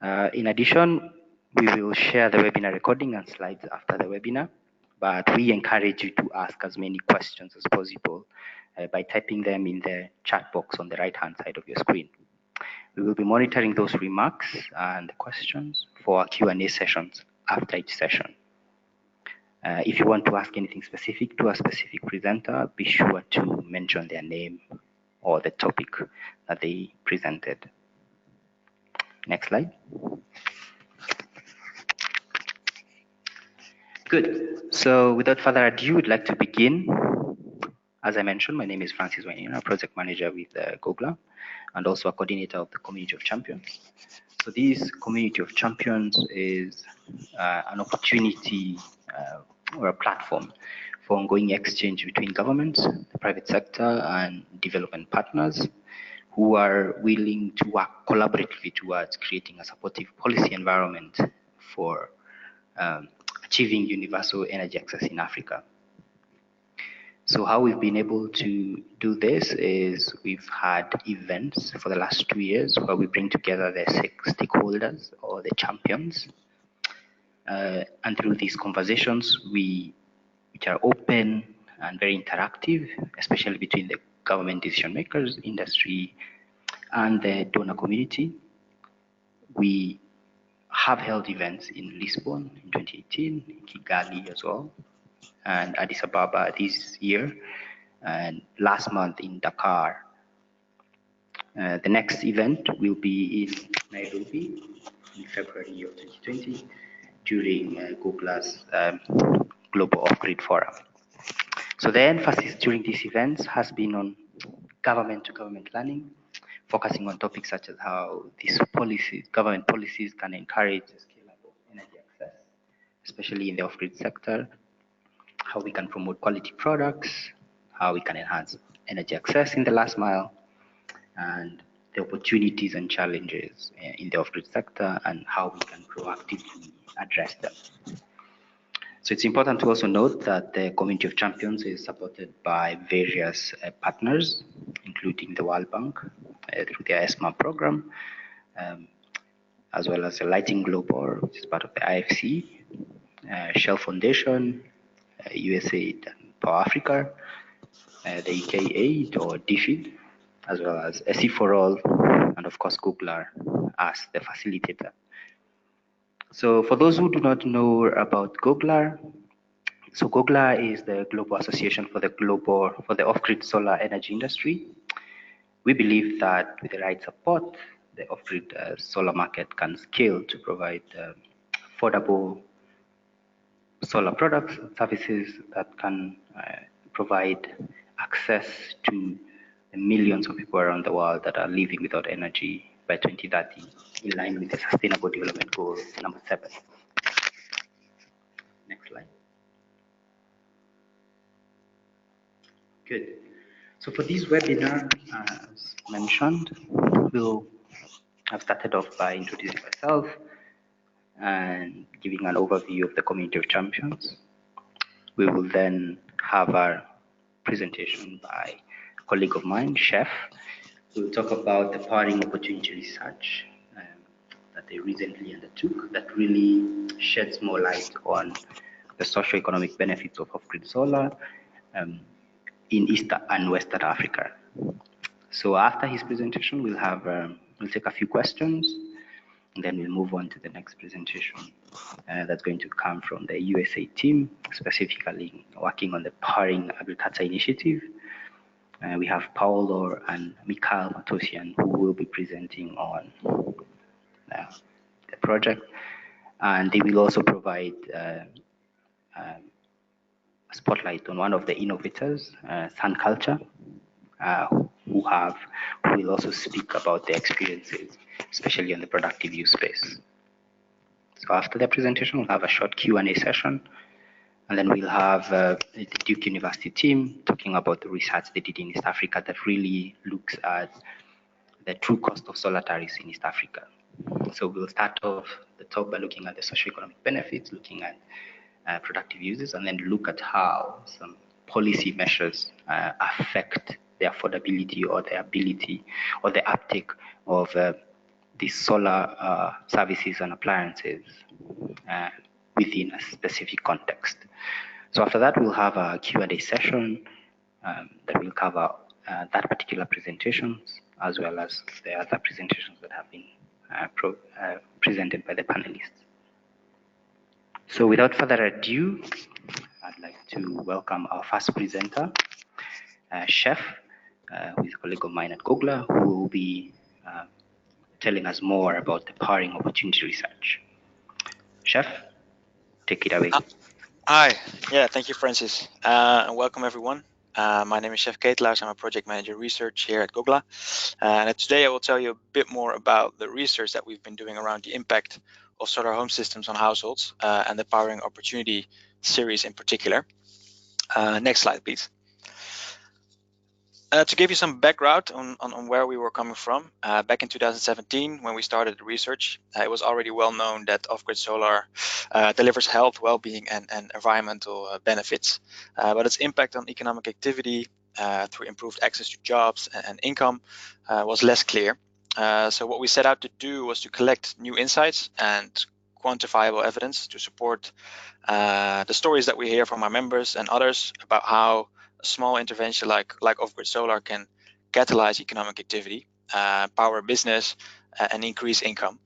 In addition, we will share the webinar recording and slides after the webinar, but we encourage you to ask as many questions as possible by typing them in the chat box on the right-hand side of your screen. We will be monitoring those remarks and questions for our Q&A sessions after each session. If you want to ask anything specific to a specific presenter, be sure to mention their name or the topic that they presented. Next slide. Good. So without further ado, we'd like to begin. As I mentioned, my name is Francis Wainina, project manager with Gogla, and also a coordinator of the Community of Champions. So this Community of Champions is an opportunity or a platform for ongoing exchange between governments, the private sector, and development partners who are willing to work collaboratively towards creating a supportive policy environment for achieving universal energy access in Africa. So how we've been able to do this is we've had events for the last 2 years where we bring together the 6 stakeholders or the champions. And through these conversations, which are open and very interactive, especially between the government decision makers, industry, and the donor community. We have held events in Lisbon in 2018, in Kigali as well, and Addis Ababa this year, and last month in Dakar. The next event will be in Nairobi in February of 2020 during Gogla's Global Off-Grid Forum. So the emphasis during these events has been on government-to-government learning, focusing on topics such as how these policies, government policies, can encourage the scale-up of energy access, especially in the off-grid sector, how we can promote quality products, how we can enhance energy access in the last mile, and the opportunities and challenges in the off-grid sector, and how we can proactively address them. So it's important to also note that the Community of Champions is supported by various partners, including the World Bank through their ESMA program, as well as the Lighting Global, which is part of the IFC, Shell Foundation, USAID and Power Africa, the UK Aid or DFID, as well as SE for All, and of course Gogla as the facilitator. So for those who do not know about Gogla, so Gogla is the global association for the off-grid solar energy industry. We believe that with the right support, the off-grid solar market can scale to provide affordable solar products and services that can provide access to the millions of people around the world that are living without energy by 2030, in line with the Sustainable Development Goal number 7. Next slide. Good. So for this webinar, as mentioned, we'll have started off by introducing myself and giving an overview of the Community of Champions. We will then have our presentation by a colleague of mine, Chef. We'll talk about the powering opportunity research that they recently undertook that really sheds more light on the socioeconomic benefits of off-grid solar in East and Western Africa. So after his presentation, we'll take a few questions, and then we'll move on to the next presentation that's going to come from the USA team, specifically working on the Powering Agriculture Initiative. We have Paolo and Mikhail Matosian, who will be presenting on the project, and they will also provide a spotlight on one of the innovators, Sun Culture, who will also speak about their experiences, especially on the productive use space. So after the presentation, we'll have a short Q&A session, and then we'll have the Duke University team talking about the research they did in East Africa that really looks at the true cost of solar tariffs in East Africa. So we'll start off the top by looking at the socioeconomic benefits, looking at productive uses, and then look at how some policy measures affect the affordability or the ability or the uptake of these solar services and appliances within a specific context. So after that, we'll have a Q&A session that will cover that particular presentations, as well as the other presentations that have been presented by the panelists. So without further ado, I'd like to welcome our first presenter, Chef, who is a colleague of mine at Gogla, who will be telling us more about the powering opportunity research. Chef, take it away. Hi, yeah, thank you, Francis, and welcome everyone. My name is Chef Ketelaars. I'm a project manager research here at Gogla, and today I will tell you a bit more about the research that we've been doing around the impact of solar home systems on households and the powering opportunity series in particular. Next slide, please. To give you some background on where we were coming from, back in 2017, when we started the research, it was already well known that off-grid solar delivers health, well-being, and environmental benefits, but its impact on economic activity through improved access to jobs and income was less clear. So what we set out to do was to collect new insights and quantifiable evidence to support the stories that we hear from our members and others about how a small intervention like off-grid solar can catalyze economic activity, power business, and increase income.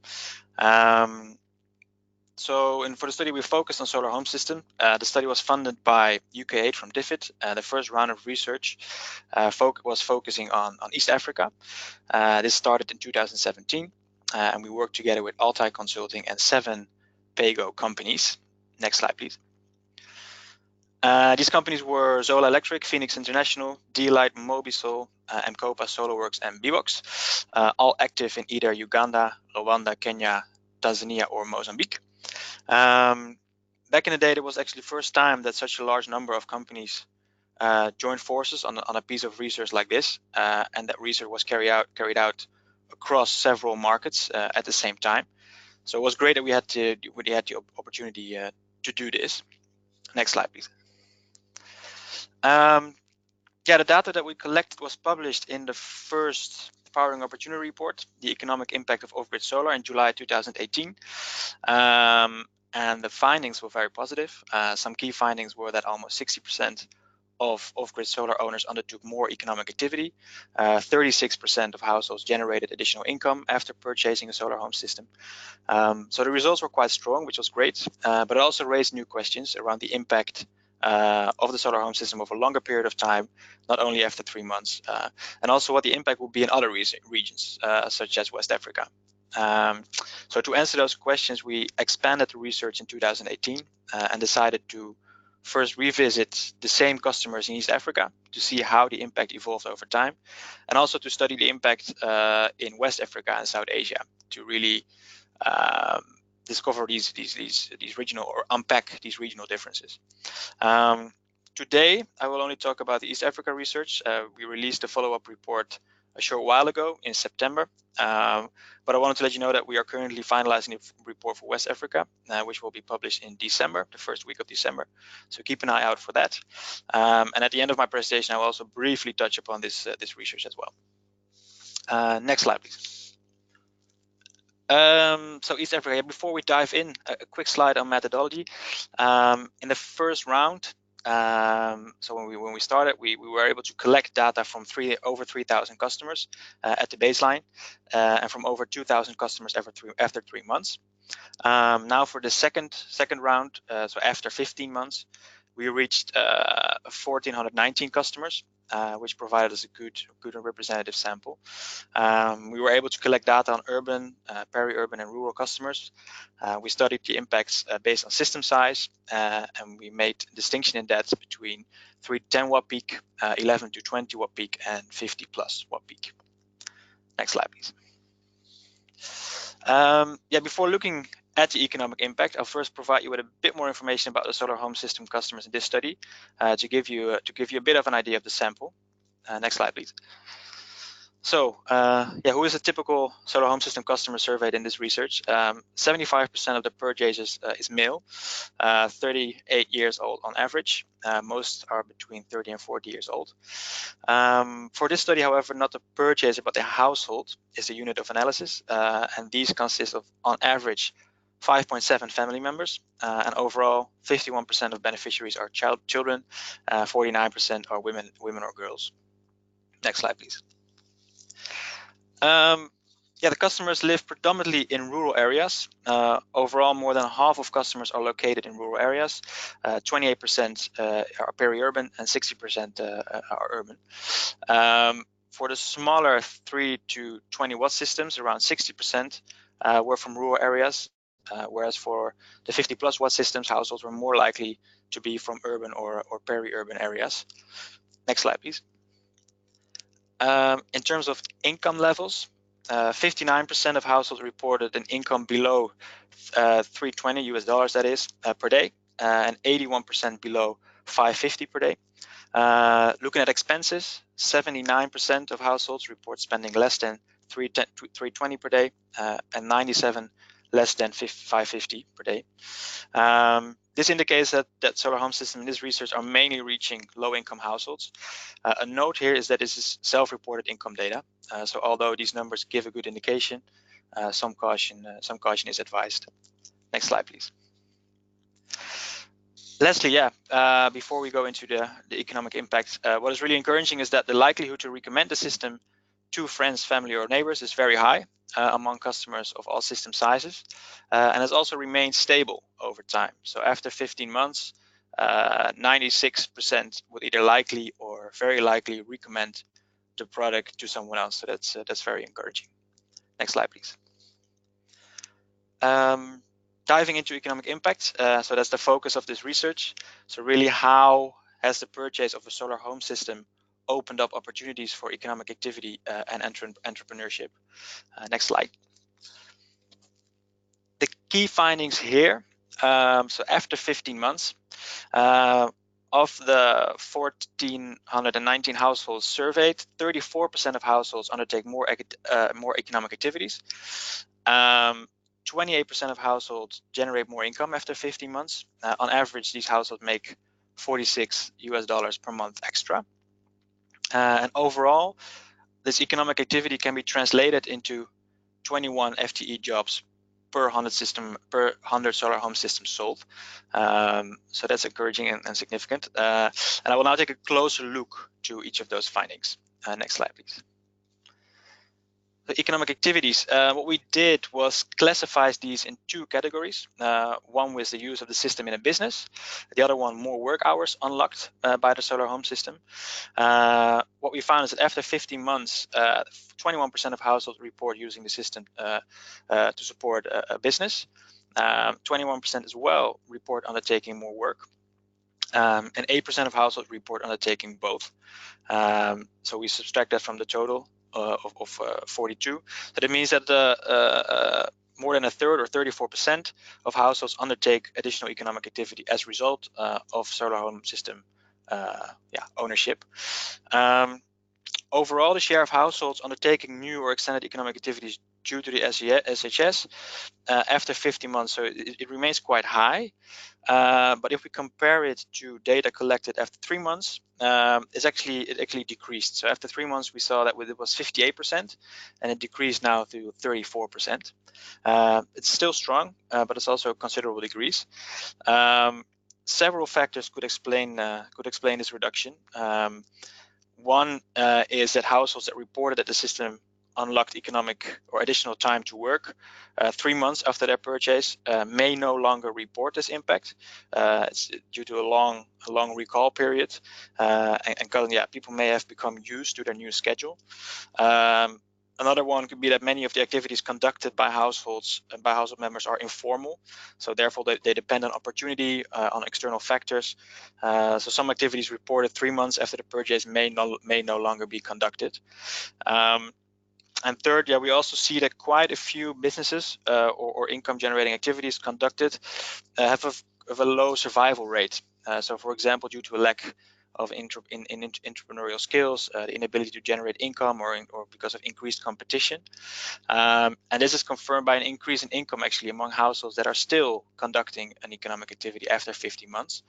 So for the study, we focused on solar home system. The study was funded by UK8 from DFID. The first round of research was focusing on East Africa. This started in 2017, and we worked together with Altai Consulting and 7 Paygo companies. Next slide, please. These companies were Zola Electric, Phoenix International, D-Light, Mobisol, Mcopa, SolarWorks, and Bbox, all active in either Uganda, Rwanda, Kenya, Tanzania, or Mozambique. Back in the day, it was actually the first time that such a large number of companies joined forces on a piece of research like this, and that research was carried out across several markets at the same time. So it was great that we had the opportunity to do this. Next slide, please. Yeah, the data that we collected was published in the first Powering Opportunity Report, the economic impact of off-grid solar, in July 2018. And the findings were very positive. Some key findings were that almost 60% of off-grid solar owners undertook more economic activity. 36% of households generated additional income after purchasing a solar home system. So the results were quite strong, which was great, but it also raised new questions around the impact of the solar home system over a longer period of time, not only after 3 months, and also what the impact will be in other regions, such as West Africa. So to answer those questions, we expanded the research in 2018 and decided to first revisit the same customers in East Africa to see how the impact evolved over time, and also to study the impact in West Africa and South Asia to really discover these regional, or unpack these regional differences. Today, I will only talk about the East Africa research. We released a follow-up report a short while ago in September, but I wanted to let you know that we are currently finalizing the report for West Africa, which will be published in December, the first week of December. So keep an eye out for that. And at the end of my presentation, I will also briefly touch upon this research as well. Next slide, please. So East Africa, before we dive in, a quick slide on methodology. In the first round, so when we started, we were able to collect data from over 3,000 customers at the baseline, and from over 2,000 customers after 3 months. Now for the second round, so after 15 months, we reached 1,419 customers, which provided us a good and representative sample. We were able to collect data on urban, peri-urban, and rural customers. We studied the impacts based on system size, and we made distinction in that between 3 to 10 watt peak, 11 to 20 watt peak, and 50 plus watt peak. Next slide, please. Yeah, before looking at the economic impact, I'll first provide you with a bit more information about the solar home system customers in this study to give you a bit of an idea of the sample. Next slide, please. So, who is a typical solar home system customer surveyed in this research? 75% of the purchasers is male, 38 years old on average. Most are between 30 and 40 years old. For this study, however, not the purchaser, but the household is the unit of analysis, and these consist of, on average, 5.7 family members, and overall, 51% of beneficiaries are children, 49% are women or girls. Next slide, please. The customers live predominantly in rural areas. Overall, more than half of customers are located in rural areas. 28% are peri-urban and 60% are urban. For the smaller 3 to 20 watt systems, around 60% were from rural areas, whereas for the 50 plus watt systems, households were more likely to be from urban or peri-urban areas. Next slide, please. In terms of income levels, 59% of households reported an income below $320 that is per day, and 81% below $550 per day. Looking at expenses, 79% of households report spending less than $320 per day, and 97 less than $550 per day. This indicates that solar home systems in this research are mainly reaching low-income households. A note here is that this is self-reported income data. So although these numbers give a good indication, some caution is advised. Next slide, please. Lastly, before we go into the economic impact, what is really encouraging is that the likelihood to recommend the system to friends, family, or neighbors is very high among customers of all system sizes, and has also remained stable over time. So after 15 months, 96% would either likely or very likely recommend the product to someone else. So that's very encouraging. Next slide, please. Diving into economic impact, so that's the focus of this research. So really, how has the purchase of a solar home system opened up opportunities for economic activity and entrepreneurship? Next slide. The key findings here, so after 15 months, of the 1,419 households surveyed, 34% of households undertake more economic activities. 28% of households generate more income after 15 months. On average, these households make $46 per month extra. And overall, this economic activity can be translated into 21 FTE jobs per 100 solar home systems sold. So that's encouraging and significant. And I will now take a closer look to each of those findings. Next slide, please. The economic activities, what we did was classify these in two categories. One was the use of the system in a business, the other one more work hours unlocked by the solar home system. What we found is that after 15 months, 21% of households report using the system to support a business. 21% as well report undertaking more work. And 8% of households report undertaking both. So we subtract that from the total of 42. So that means that more than a third, or 34%, of households undertake additional economic activity as a result of solar home system ownership. Overall, the share of households undertaking new or extended economic activities due to the SHS after 50 months, so it remains quite high. But if we compare it to data collected after 3 months, it actually decreased. So after 3 months, we saw that it was 58%, and it decreased now to 34%. It's still strong, but it's also a considerable decrease. Several factors could explain this reduction. One is that households that reported that the system unlocked economic or additional time to work 3 months after their purchase may no longer report this impact. It's due to a long recall period, and people may have become used to their new schedule. Another one could be that many of the activities conducted by household members are informal, so therefore they depend on opportunity, on external factors. So some activities reported 3 months after the purchase may no longer be conducted. And third, we also see that quite a few businesses or income-generating activities conducted have a low survival rate. So, for example, due to a lack entrepreneurial skills, the inability to generate income, or because of increased competition. And this is confirmed by an increase in income actually among households that are still conducting an economic activity after 50 months,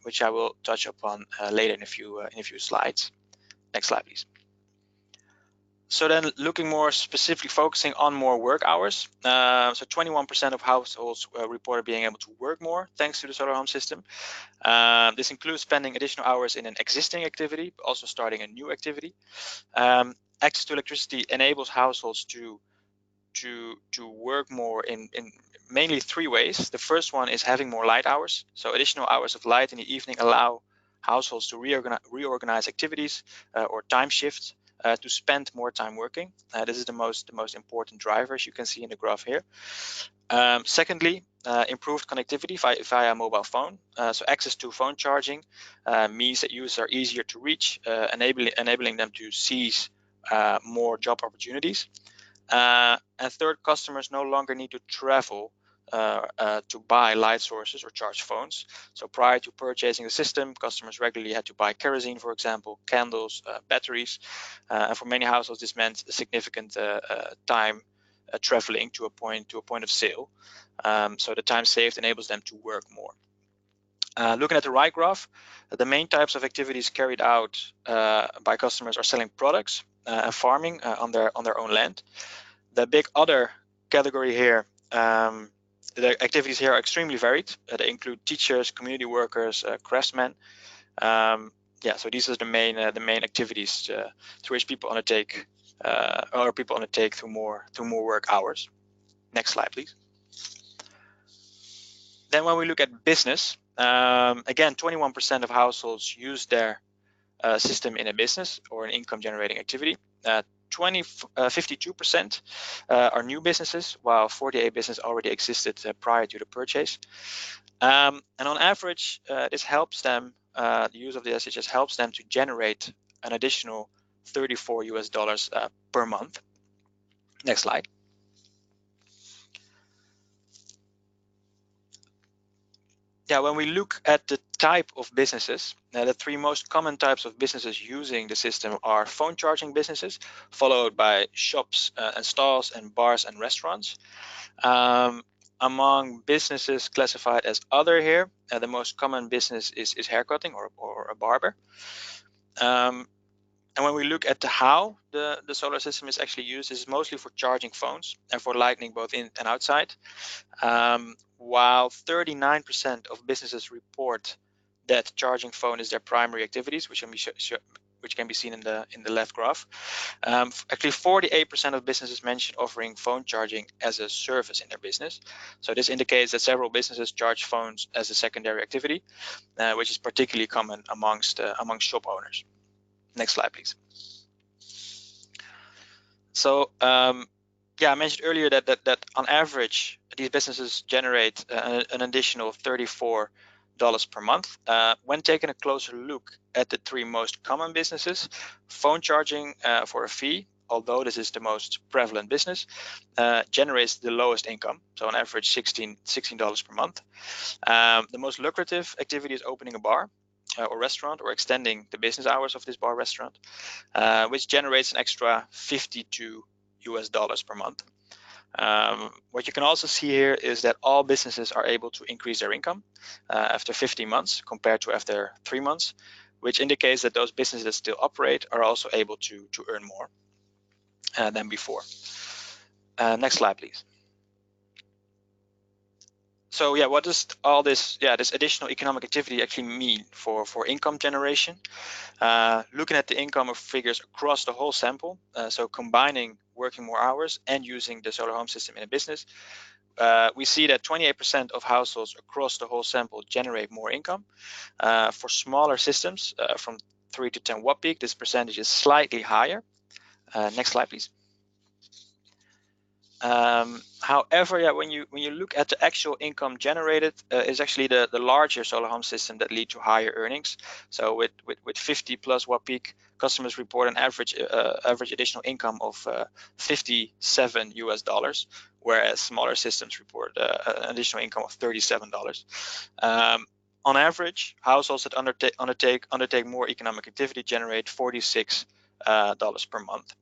which I will touch upon later in a few slides. Next slide, please. So then looking more specifically, focusing on more work hours. So 21% of households reported being able to work more thanks to the solar home system. This includes spending additional hours in an existing activity, but also starting a new activity. Access to electricity enables households to work more in mainly three ways. The first one is having more light hours. So additional hours of light in the evening allow households to reorganize activities or time shifts to spend more time working. This is the most important driver, as you can see in the graph here. Secondly, improved connectivity via mobile phone. So access to phone charging means that users are easier to reach, enabling them to seize more job opportunities. And third, customers no longer need to travel to buy light sources or charge phones. So prior to purchasing the system, customers regularly had to buy kerosene, for example, candles, batteries. And for many households, this meant significant time traveling to a point of sale. So the time saved enables them to work more. Looking at the right graph, the main types of activities carried out by customers are selling products and farming on their own land. The big other category here, the activities here are extremely varied. They include teachers, community workers, craftsmen. So these are the main activities through which people undertake through more work hours. Next slide, please. Then when we look at business, again, 21% of households use their system in a business or an income generating activity. 52% are new businesses, while 48 businesses already existed prior to the purchase. And on average, this helps them, the use of the SHS helps them to generate an additional $34 per month. Next slide. Yeah, when we look at the type of businesses, the three most common types of businesses using the system are phone charging businesses, followed by shops and stalls and bars and restaurants. Among businesses classified as other here, the most common business is haircutting or a barber. And when we look at how the solar system is actually used, this is mostly for charging phones and for lighting both in and outside. While 39% of businesses report that charging phone is their primary activities, which can be seen in the left graph. Actually, 48% of businesses mention offering phone charging as a service in their business. So this indicates that several businesses charge phones as a secondary activity, which is particularly common amongst shop owners. Next slide, please. So I mentioned earlier that on average these businesses generate an additional $34 per month. When taking a closer look at the three most common businesses, phone charging for a fee, although this is the most prevalent business, generates the lowest income, so on average $16 per month. The most lucrative activity is opening a bar or restaurant, or extending the business hours of this bar restaurant, which generates an extra $52 per month. What you can also see here is that all businesses are able to increase their income after 15 months compared to after 3 months, which indicates that those businesses that still operate are also able to earn more than before. Next slide, please. So what does all this additional economic activity actually mean for income generation? Looking at the income of figures across the whole sample, so combining working more hours and using the solar home system in a business, we see that 28% of households across the whole sample generate more income. For smaller systems, from 3 to 10 watt peak, this percentage is slightly higher. Next slide, please. However, when you look at the actual income generated, is actually the larger solar home system that lead to higher earnings. So with 50 plus watt peak, customers report an average additional income of $57, whereas smaller systems report an additional income of $37. on average, households that undertake more economic activity generate $46 per month.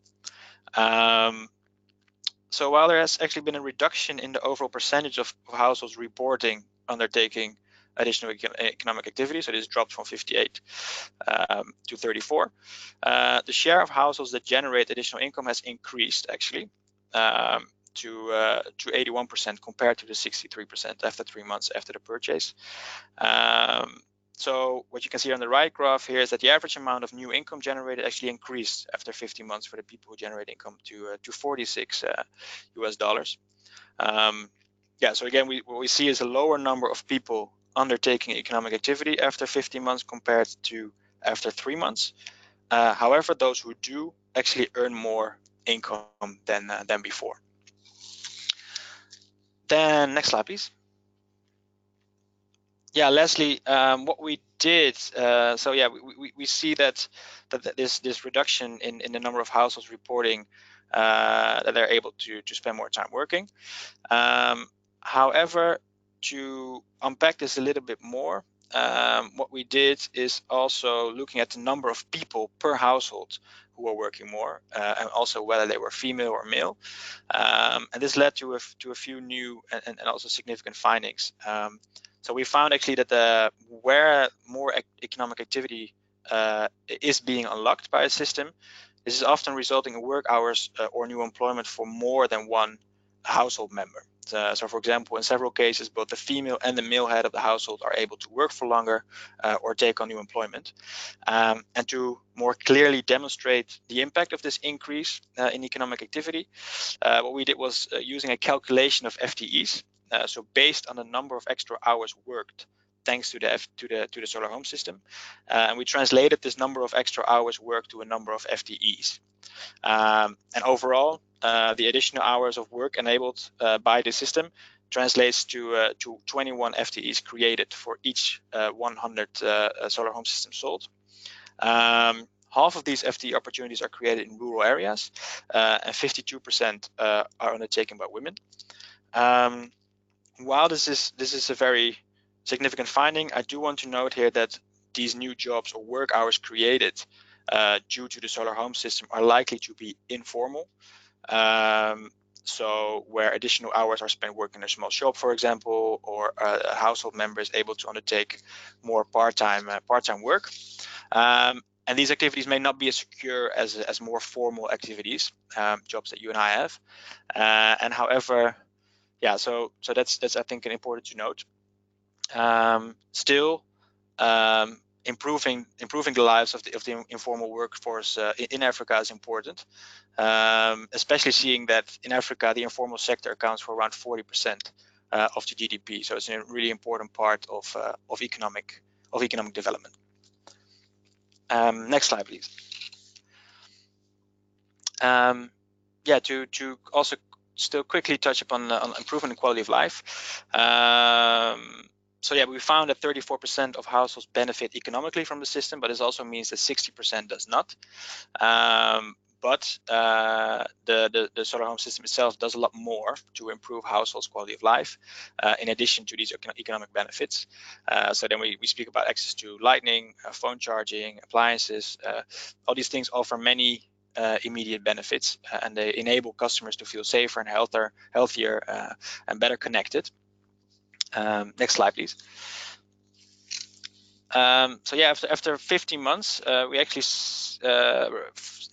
So while there has actually been a reduction in the overall percentage of households reporting undertaking additional economic activity, so this dropped from 58 to 34, the share of households that generate additional income has increased actually to 81% compared to the 63% after 3 months after the purchase. So what you can see on the right graph here is that the average amount of new income generated actually increased after 15 months for the people who generate income to $46 US. Yeah, so again, what we see is a lower number of people undertaking economic activity after 15 months compared to after 3 months. However, those who do actually earn more income than before. Then next slide, please. Yeah, Leslie, what we did, so yeah, we see that this reduction in the number of households reporting that they're able to spend more time working. However, to unpack this a little bit more, what we did is also looking at the number of people per household who are working more, and also whether they were female or male. And this led to a few new and also significant findings. So we found actually that where more economic activity is being unlocked by a system, this is often resulting in work hours or new employment for more than one household member. So for example, in several cases, both the female and the male head of the household are able to work for longer or take on new employment. And to more clearly demonstrate the impact of this increase in economic activity, what we did was using a calculation of FTEs. So based on the number of extra hours worked thanks to the solar home system, and we translated this number of extra hours worked to a number of FTEs. And overall, the additional hours of work enabled by the system translates to 21 FTEs created for each 100 solar home systems sold. Half of these FTE opportunities are created in rural areas, and 52% are undertaken by women. While this is a very significant finding, I do want to note here that these new jobs or work hours created due to the solar home system are likely to be informal. So where additional hours are spent working in a small shop, for example, or a household member is able to undertake more part-time work. And these activities may not be as secure as more formal activities, jobs that you and I have. And however, yeah, so that's I think important to note. Still, improving the lives of the informal workforce in Africa is important, especially seeing that in Africa the informal sector accounts for around 40% of the GDP. So it's a really important part of economic development. Next slide, please. Yeah, to also still quickly touch upon on improvement in quality of life. So yeah, we found that 34% of households benefit economically from the system, but this also means that 60% does not. But the solar home system itself does a lot more to improve households' quality of life, in addition to these economic benefits. So then we speak about access to lighting, phone charging, appliances. All these things offer many immediate benefits, and they enable customers to feel safer and healthier and better connected. Next slide, please. So yeah, after 15 months, we actually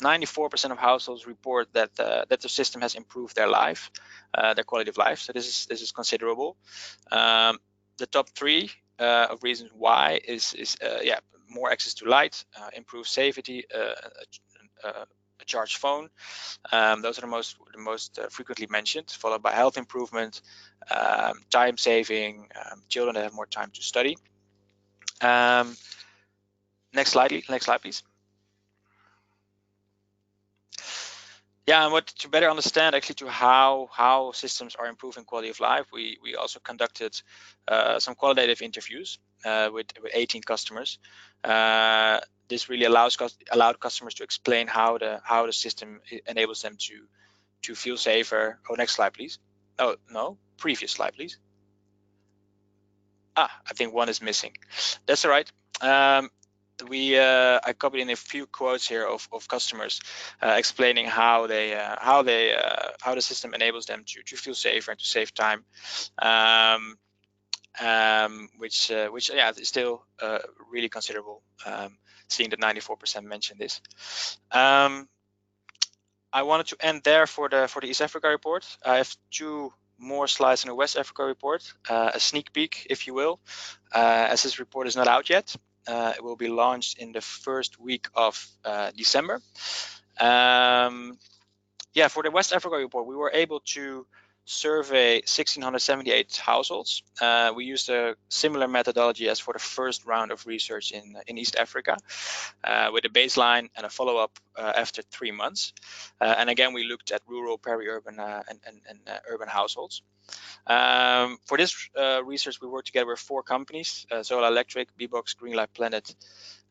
94% of households report that the system has improved their life, their quality of life. So this is considerable. The top 3 of reasons why is yeah, more access to light, improved safety, a charged phone. Those are the most frequently mentioned, followed by health improvement, time saving, children that have more time to study. Next slide, please. Yeah, and to better understand actually to how systems are improving quality of life, we also conducted some qualitative interviews with 18 customers. This really allowed customers to explain how the system enables them to feel safer. Oh, next slide, please. Oh, no, previous slide, please. I think one is missing. That's all right. I copied in a few quotes here of customers explaining how the system enables them to feel safer and to save time, which yeah, is still really considerable. Seeing that 94% mentioned this. I wanted to end there for the East Africa report. I have 2 more slides in the West Africa report, a sneak peek, if you will, as this report is not out yet. It will be launched in the first week of December. Yeah, for the West Africa report, we were able to survey 1,678 households. We used a similar methodology as for the first round of research in East Africa, with a baseline and a follow-up after 3 months. And again, we looked at rural, peri-urban, and urban households. For this research, we worked together with 4 companies, Zola Electric, Bbox, Greenlight Planet,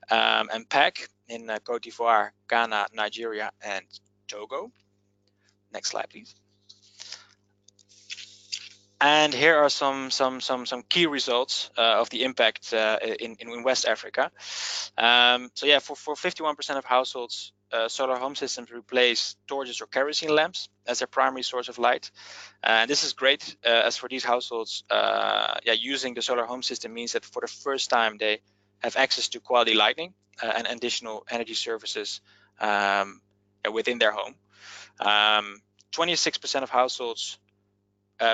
and PAC in Cote d'Ivoire, Ghana, Nigeria, and Togo. Next slide, please. And here are some key results of the impact in West Africa. So yeah, for 51% of households, solar home systems replace torches or kerosene lamps as their primary source of light. And this is great, as for these households, yeah, using the solar home system means that for the first time they have access to quality lighting and additional energy services within their home. 26% of households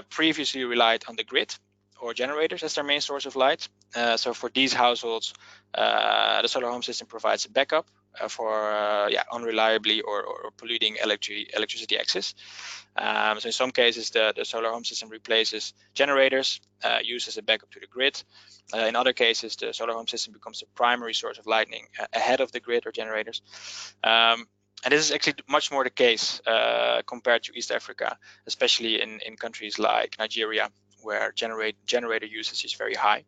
previously relied on the grid or generators as their main source of light. So for these households, the solar home system provides a backup for unreliably or polluting electricity access. So in some cases, the solar home system replaces generators used as a backup to the grid. In other cases, the solar home system becomes the primary source of lighting ahead of the grid or generators. And this is actually much more the case compared to East Africa, especially in countries like Nigeria, where generator usage is very high.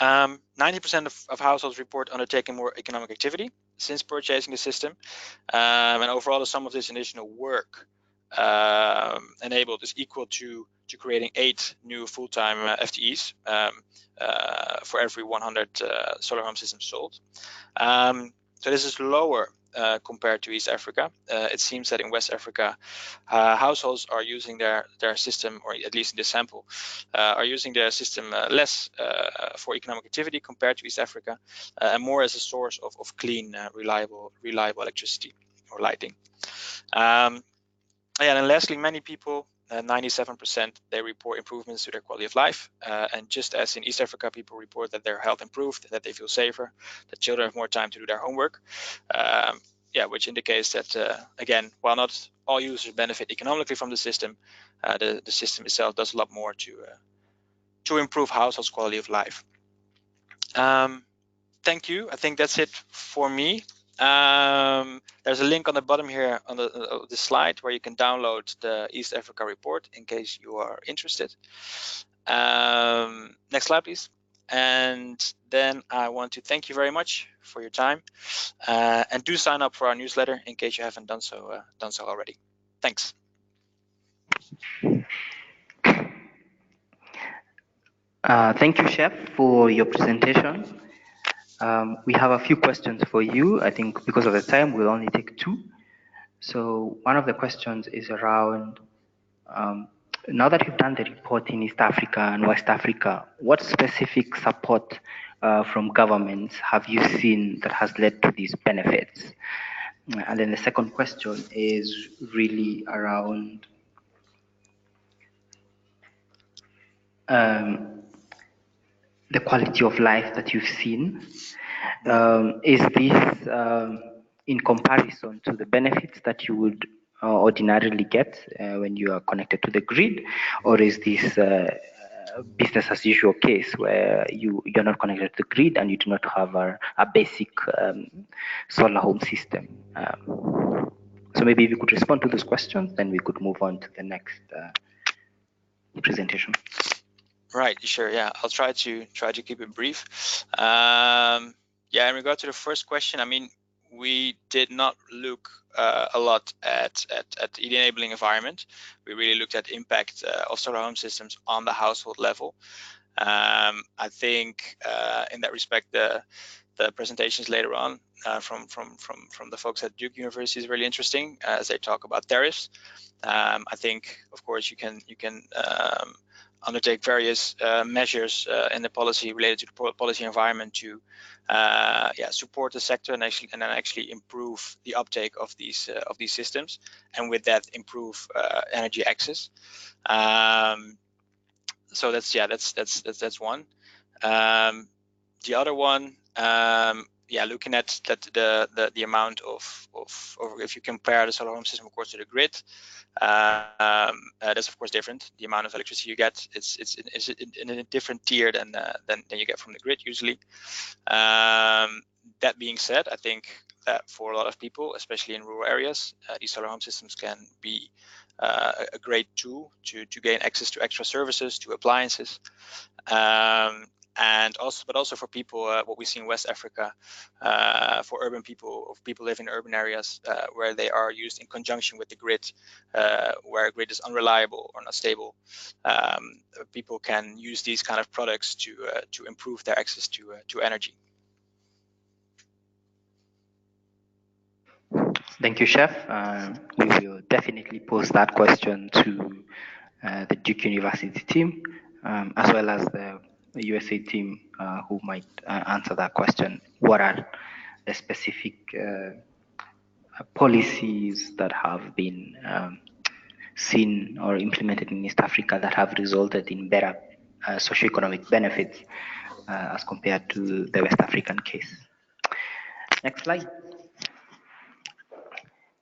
90% of households report undertaking more economic activity since purchasing the system. And overall, the sum of this additional work enabled is equal to creating 8 new full-time FTEs for every 100 solar home systems sold. So this is lower compared to East Africa. It seems that in West Africa, households are using their system, or at least in this sample, are using their system less for economic activity compared to East Africa, and more as a source of clean, reliable electricity or lighting. And then lastly, many people, 97%, they report improvements to their quality of life. And just as in East Africa, people report that their health improved, that they feel safer, that children have more time to do their homework. Which indicates that, again, while not all users benefit economically from the system itself does a lot more to improve households' quality of life. Thank you. I think that's it for me. There's a link on the bottom here on the slide where you can download the East Africa report in case you are interested. Next slide, please. And then I want to thank you very much for your time, and do sign up for our newsletter in case you haven't done so already. Thanks. Thank you, Chef, for your presentation. We have a few questions for you. I think because of the time, we'll only take 2. So one of the questions is around, now that you've done the report in East Africa and West Africa, what specific support from governments have you seen that has led to these benefits? And then the second question is really around the quality of life that you've seen. Is this in comparison to the benefits that you would ordinarily get when you are connected to the grid, or is this business as usual case where you're not connected to the grid and you do not have a basic solar home system? So maybe if you could respond to those questions, then we could move on to the next presentation. Right, sure. Yeah, I'll try to keep it brief. In regard to the first question, I mean, we did not look a lot at the enabling environment. We really looked at impact of solar home systems on the household level. I think in that respect, the presentations later on from the folks at Duke University is really interesting as they talk about tariffs. I think, of course, you can undertake various measures in the policy related to the policy environment to support the sector and then actually improve the uptake of these systems, and with that improve energy access. So that's one. The other one, looking at the amount of if you compare the solar home system, of course, to the grid, that's of course different. The amount of electricity you get, it's in a different tier than you get from the grid usually. That being said, I think that for a lot of people, especially in rural areas, these solar home systems can be a great tool to gain access to extra services, to appliances. But also for people, what we see in West Africa, for urban people, of people living in urban areas where they are used in conjunction with the grid, where a grid is unreliable or not stable. People can use these kind of products to improve their access to energy. Thank you, Chef. We will definitely pose that question to the Duke University team, as well as the USA team who might answer that question. What are the specific policies that have been seen or implemented in East Africa that have resulted in better socioeconomic benefits as compared to the West African case? Next slide.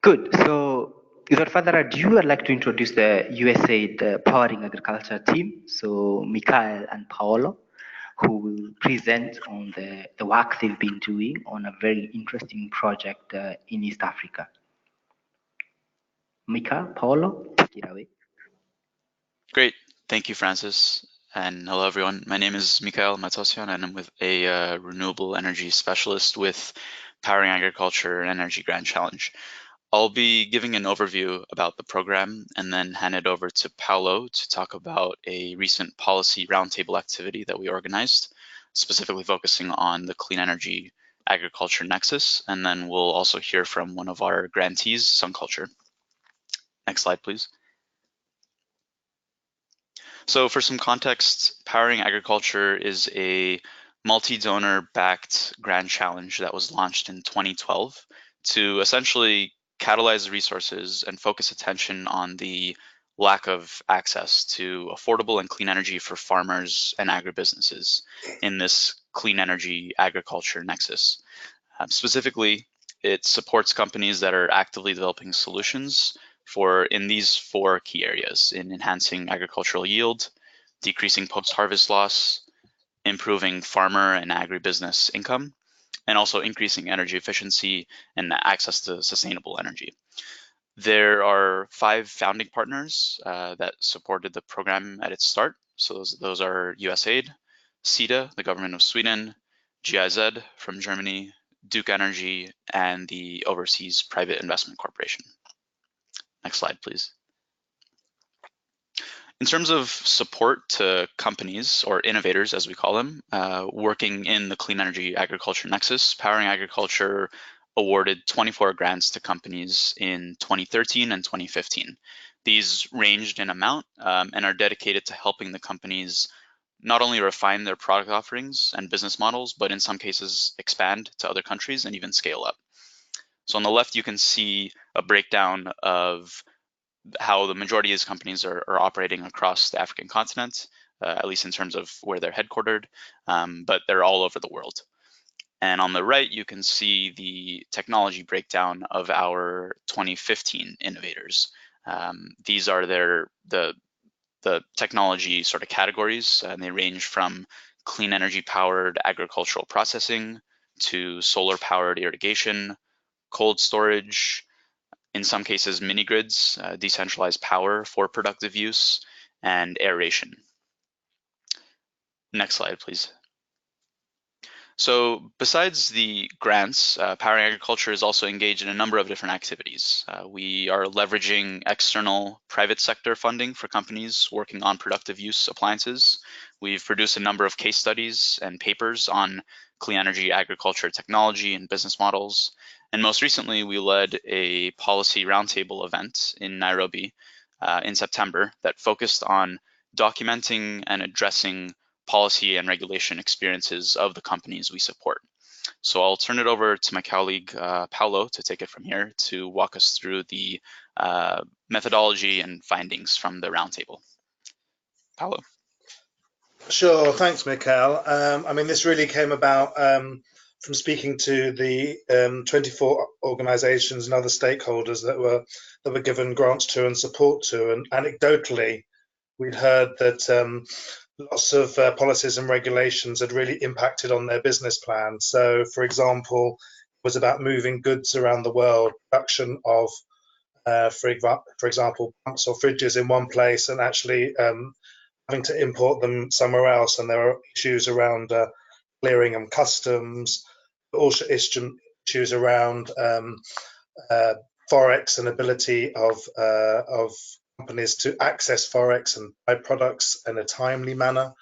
Good. So without further ado, I'd like to introduce the USAID Powering Agriculture team. So Mikhail and Paolo, who will present on the work they've been doing on a very interesting project in East Africa. Mikhail, Paolo, take it away. Great. Thank you, Francis. And hello, everyone. My name is Mikhail Matosyan, and I'm with a renewable energy specialist with Powering Agriculture and Energy Grand Challenge. I'll be giving an overview about the program and then hand it over to Paolo to talk about a recent policy roundtable activity that we organized, specifically focusing on the clean energy agriculture nexus. And then we'll also hear from one of our grantees, Sunculture. Next slide, please. So for some context, Powering Agriculture is a multi-donor backed grand challenge that was launched in 2012 to essentially catalyze resources and focus attention on the lack of access to affordable and clean energy for farmers and agribusinesses in this clean energy agriculture nexus. Specifically, it supports companies that are actively developing solutions in these 4 key areas: in enhancing agricultural yield, decreasing post-harvest loss, improving farmer and agribusiness income, and also increasing energy efficiency and access to sustainable energy. There are 5 founding partners that supported the program at its start. So those are USAID, SIDA, the government of Sweden, GIZ from Germany, Duke Energy, and the Overseas Private Investment Corporation. Next slide, please. In terms of support to companies, or innovators as we call them, working in the clean energy agriculture nexus, Powering Agriculture awarded 24 grants to companies in 2013 and 2015. These ranged in amount and are dedicated to helping the companies not only refine their product offerings and business models, but in some cases expand to other countries and even scale up. So on the left, you can see a breakdown of how the majority of these companies are operating across the African continent, at least in terms of where they're headquartered, but they're all over the world. And on the right, you can see the technology breakdown of our 2015 innovators. These are the technology sort of categories, and they range from clean energy powered agricultural processing to solar powered irrigation, cold storage, in some cases mini grids, decentralized power for productive use, and aeration. Next slide, please. So besides the grants, Powering Agriculture is also engaged in a number of different activities. We are leveraging external private sector funding for companies working on productive use appliances. We've produced a number of case studies and papers on clean energy agriculture technology and business models. And most recently, we led a policy roundtable event in Nairobi in September that focused on documenting and addressing policy and regulation experiences of the companies we support. So I'll turn it over to my colleague, Paolo, to take it from here to walk us through the methodology and findings from the roundtable. Paolo. Sure, thanks, Mikhail. I mean, this really came about from speaking to the 24 organizations and other stakeholders that were given grants to and support to. And anecdotally, we'd heard that lots of policies and regulations had really impacted on their business plan. So, for example, it was about moving goods around the world, production of, for example, pumps or fridges in one place and actually having to import them somewhere else. And there are issues around clearing and customs, but also issues around Forex and ability of companies to access Forex and buy products in a timely manner.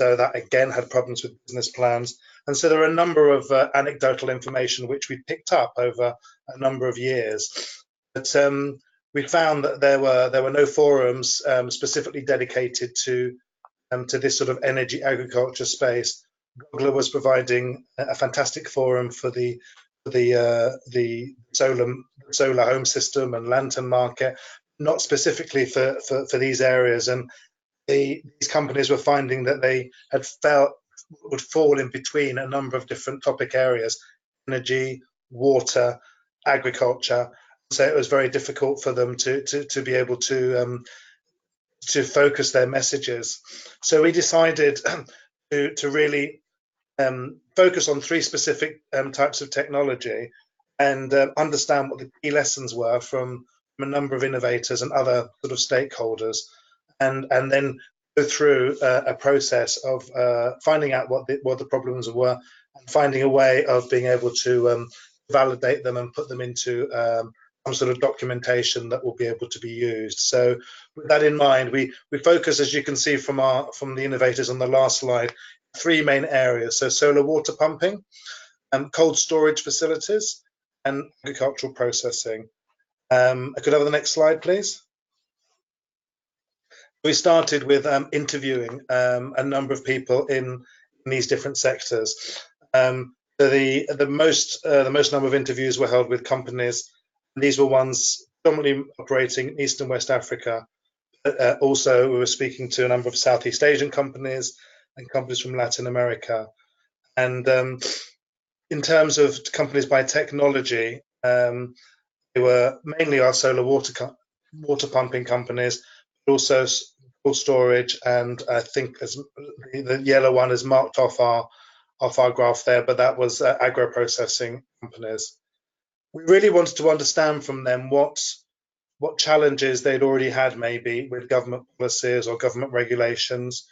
So that again had problems with business plans. And so there are a number of anecdotal information which we picked up over a number of years. But we found that there were no forums specifically dedicated to this sort of energy agriculture space. Gogla was providing a fantastic forum for the solar home system and lantern market, not specifically for these areas. And these companies were finding that they had would fall in between a number of different topic areas: energy, water, agriculture. So it was very difficult for them to be able to focus their messages. So we decided to really focus on three specific types of technology and understand what the key lessons were from a number of innovators and other sort of stakeholders, and then go through a process of finding out what the problems were and finding a way of being able to validate them and put them into some sort of documentation that will be able to be used. So with that in mind, we focus, as you can see from the innovators on the last slide, three main areas: so solar water pumping, cold storage facilities, and agricultural processing. I could have the next slide, please. We started with interviewing a number of people in these different sectors. The most number of interviews were held with companies. These were ones predominantly operating in East and West Africa. Also, we were speaking to a number of Southeast Asian companies and companies from Latin America. And in terms of companies by technology, they were mainly our solar water pumping companies, but also cold storage, and I think as the yellow one is marked off our graph there, but that was agro processing companies. We really wanted to understand from them what challenges they'd already had maybe with government policies or government regulations,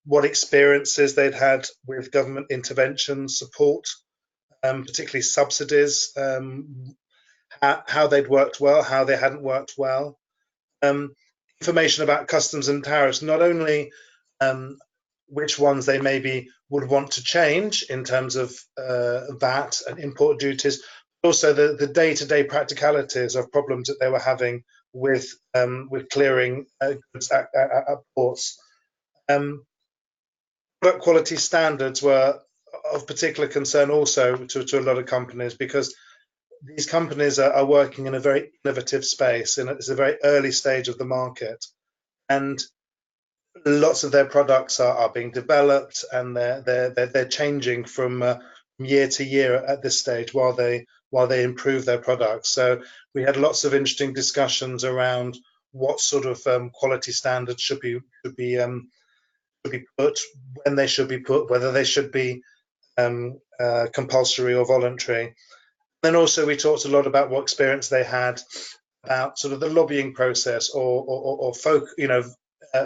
what experiences they'd had with government intervention support, particularly subsidies, how they'd worked well, how they hadn't worked well, information about customs and tariffs, not only which ones they maybe would want to change in terms of VAT and import duties, but also the day-to-day practicalities of problems that they were having with clearing goods at ports. Product quality standards were of particular concern also to a lot of companies, because these companies are working in a very innovative space, and it's a very early stage of the market, and lots of their products are being developed, and they're changing from year to year at this stage while they improve their products. So we had lots of interesting discussions around what sort of quality standards should be put, when they should be put, whether they should be compulsory or voluntary. Then also we talked a lot about what experience they had about sort of the lobbying process or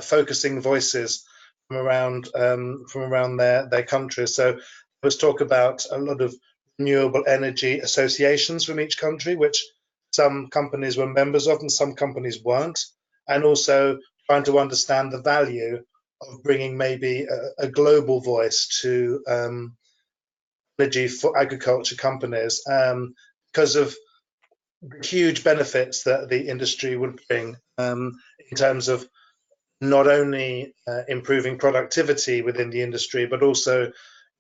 focusing voices from around their countries. So was talk about a lot of renewable energy associations from each country, which some companies were members of and some companies weren't, and also trying to understand the value of bringing maybe a global voice to energy for agriculture companies, because of the huge benefits that the industry would bring in terms of not only improving productivity within the industry, but also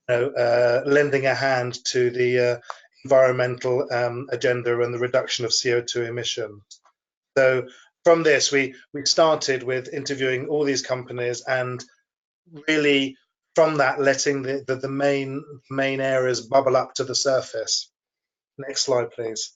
lending a hand to the environmental agenda and the reduction of CO2 emissions. So from this, we started with interviewing all these companies, and really from that letting the main areas bubble up to the surface. Next slide, please.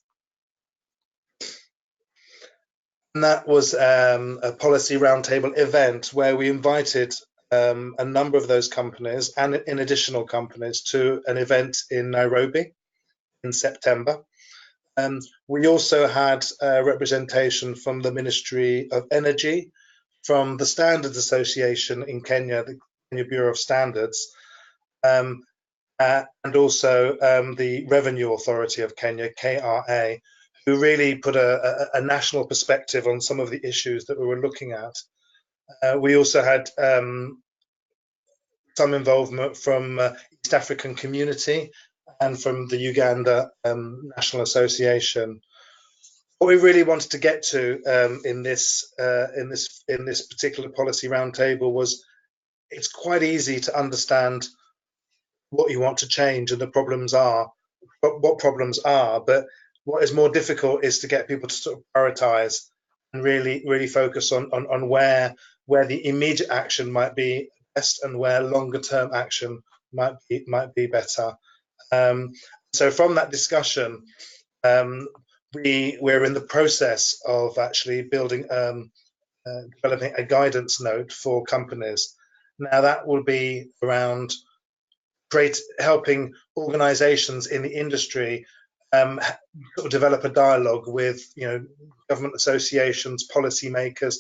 And that was a policy roundtable event where we invited a number of those companies and in additional companies to an event in Nairobi in September. We also had representation from the Ministry of Energy, from the Standards Association in Kenya, the Kenya Bureau of Standards, and also the Revenue Authority of Kenya, KRA, who really put a national perspective on some of the issues that we were looking at. We also had some involvement from East African Community and from the Uganda National Association. What we really wanted to get to in this particular policy roundtable was, it's quite easy to understand what you want to change and the problems are, what problems are, but what is more difficult is to get people to sort of prioritize and really focus on where the immediate action might be best and where longer term action might be better. So from that discussion, we're in the process of actually building developing a guidance note for companies. Now that will be around helping organizations in the industry develop a dialogue with government associations, policymakers,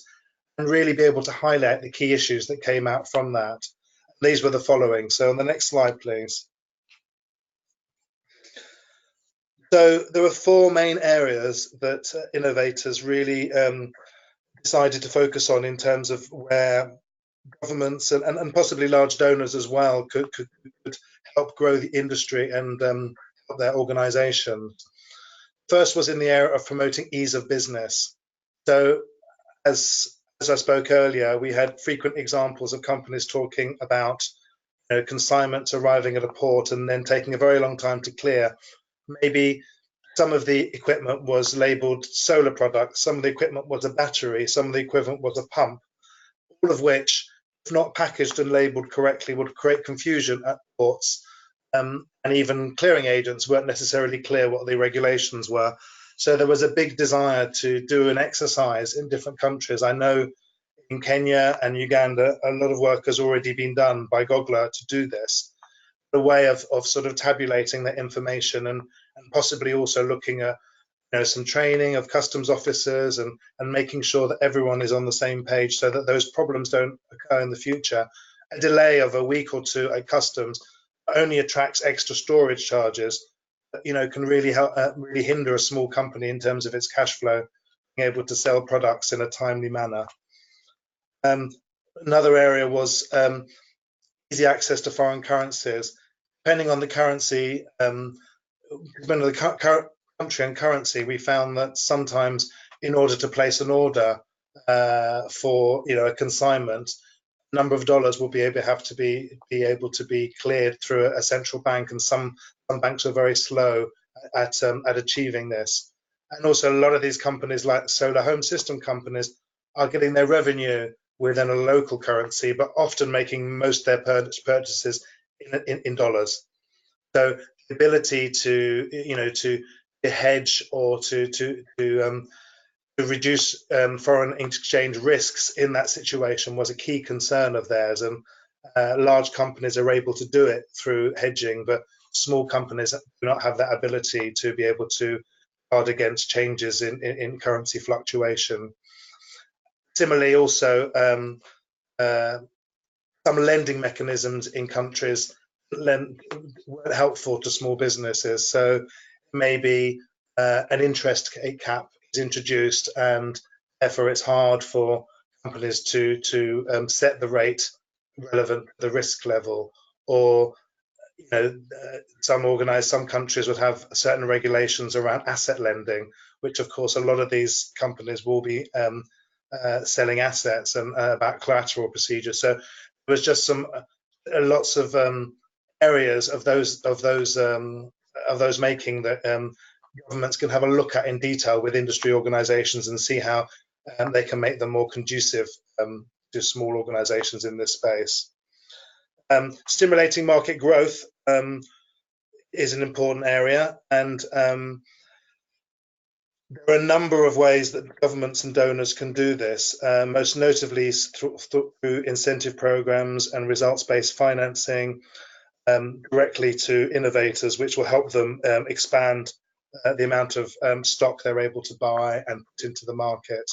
and really be able to highlight the key issues that came out from that. These were the following. So on the next slide, please. So there were four main areas that innovators really decided to focus on in terms of where governments and possibly large donors as well could help grow the industry and help their organizations. First was in the area of promoting ease of business. So as I spoke earlier, we had frequent examples of companies talking about consignments arriving at a port and then taking a very long time to clear. Maybe some of the equipment was labeled solar products, some of the equipment was a battery, some of the equipment was a pump, all of which, if not packaged and labeled correctly, would create confusion at ports. And even clearing agents weren't necessarily clear what the regulations were. So there was a big desire to do an exercise in different countries. I know in Kenya and Uganda, a lot of work has already been done by Gogla to do this. A way of sort of tabulating that information and possibly also looking at some training of customs officers and making sure that everyone is on the same page so that those problems don't occur in the future. A delay of a week or two at customs only attracts extra storage charges, but, can really help, really hinder a small company in terms of its cash flow, being able to sell products in a timely manner. Another area was easy access to foreign currencies. Depending on the currency, depending on the country and currency, we found that sometimes in order to place an order for a consignment, a number of dollars will be able to be cleared through a central bank, and some banks are very slow at achieving this. And also a lot of these companies, like solar home system companies, are getting their revenue within a local currency, but often making most of their purchases in dollars. So the ability to hedge or to reduce foreign exchange risks in that situation was a key concern of theirs, and large companies are able to do it through hedging, but small companies do not have that ability to be able to guard against changes in currency fluctuation. Similarly, also some lending mechanisms in countries weren't helpful to small businesses. So maybe an interest cap is introduced, and therefore it's hard for companies to set the rate relevant to the risk level. Or some countries would have certain regulations around asset lending, which of course a lot of these companies will be selling assets and about collateral procedures. So there was just lots of areas of those making that governments can have a look at in detail with industry organisations and see how they can make them more conducive to small organisations in this space. Stimulating market growth is an important area, and there are a number of ways that governments and donors can do this, most notably through incentive programs and results-based financing directly to innovators, which will help them expand the amount of stock they're able to buy and put into the market.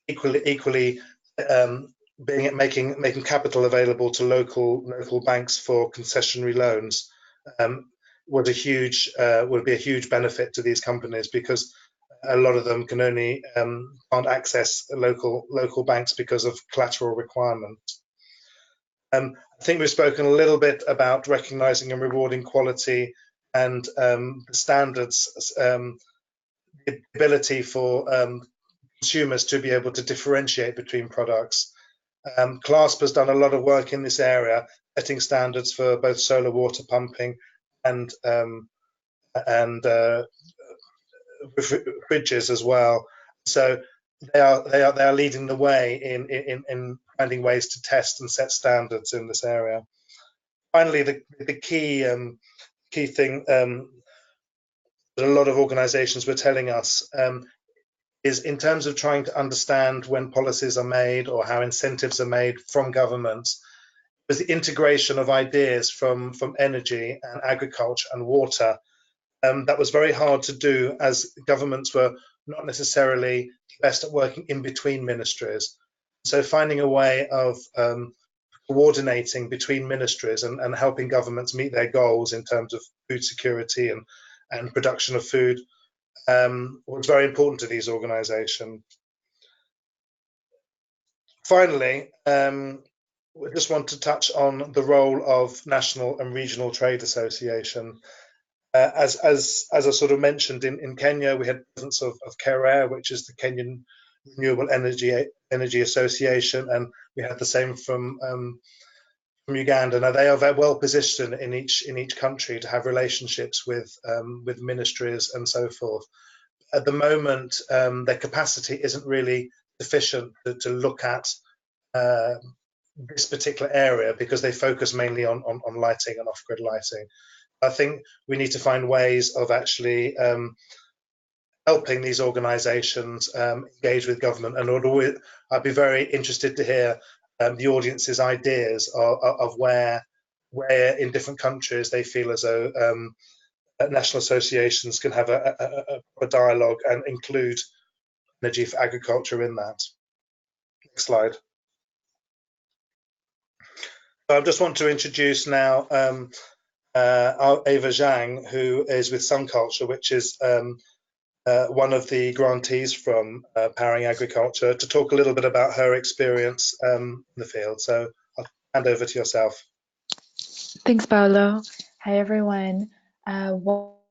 Equally, making capital available to local banks for concessionary loans would be a huge benefit to these companies, because a lot of them can't access local banks because of collateral requirements. I think we've spoken a little bit about recognizing and rewarding quality and the standards, the ability for consumers to be able to differentiate between products. CLASP has done a lot of work in this area, setting standards for both solar water pumping and fridges as well. So they are leading the way in finding ways to test and set standards in this area. Finally, the key thing that a lot of organisations were telling us is, in terms of trying to understand when policies are made or how incentives are made from governments, was the integration of ideas from energy and agriculture and water. That was very hard to do, as governments were not necessarily best at working in between ministries. So finding a way of coordinating between ministries and helping governments meet their goals in terms of food security and production of food was very important to these organisations. Finally, we just want to touch on the role of national and regional trade association. As I sort of mentioned, in Kenya, we had the presence of KEREA, which is the Kenyan Renewable Energy Association, and we had the same from Uganda. Now they are very well positioned in each country to have relationships with ministries and so forth. At the moment, their capacity isn't really sufficient to look at this particular area, because they focus mainly on lighting and off-grid lighting. I think we need to find ways of actually helping these organisations engage with government. And I'd be very interested to hear the audience's ideas of where in different countries they feel as though national associations can have a dialogue and include energy for agriculture in that. Next slide. I just want to introduce now Ava Zhang, who is with SunCulture, which is one of the grantees from Powering Agriculture, to talk a little bit about her experience in the field. So I'll hand over to yourself. Thanks, Paolo. Hi, everyone.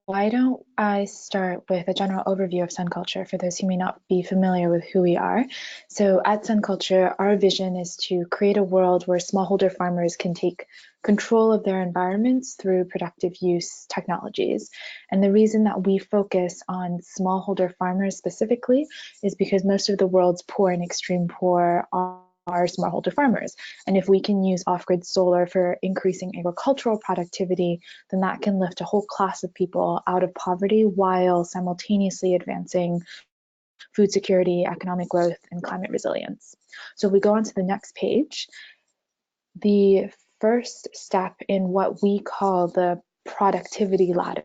Why don't I start with a general overview of SunCulture for those who may not be familiar with who we are. So at SunCulture, our vision is to create a world where smallholder farmers can take control of their environments through productive use technologies. And the reason that we focus on smallholder farmers specifically is because most of the world's poor and extreme poor are smallholder farmers. And if we can use off-grid solar for increasing agricultural productivity, then that can lift a whole class of people out of poverty while simultaneously advancing food security, economic growth, and climate resilience. So if we go on to the next page, the first step in what we call the productivity ladder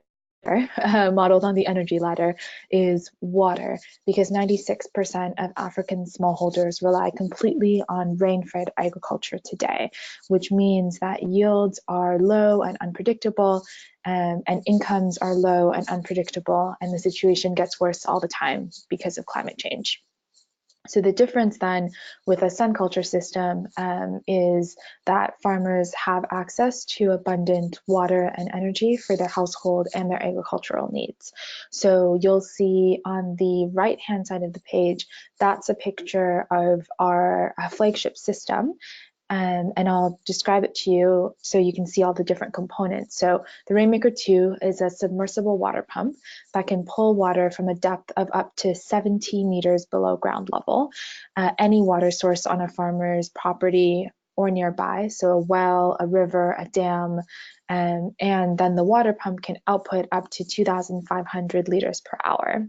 modeled on the energy ladder, is water, because 96% of African smallholders rely completely on rain-fed agriculture today, which means that yields are low and unpredictable, and incomes are low and unpredictable, and the situation gets worse all the time because of climate change. So the difference then with a sun culture system is that farmers have access to abundant water and energy for their household and their agricultural needs. So you'll see on the right-hand side of the page, that's a picture of our flagship system. And I'll describe it to you so you can see all the different components. So the Rainmaker 2 is a submersible water pump that can pull water from a depth of up to 70 meters below ground level, any water source on a farmer's property or nearby, so a well, a river, a dam, and then the water pump can output up to 2,500 liters per hour.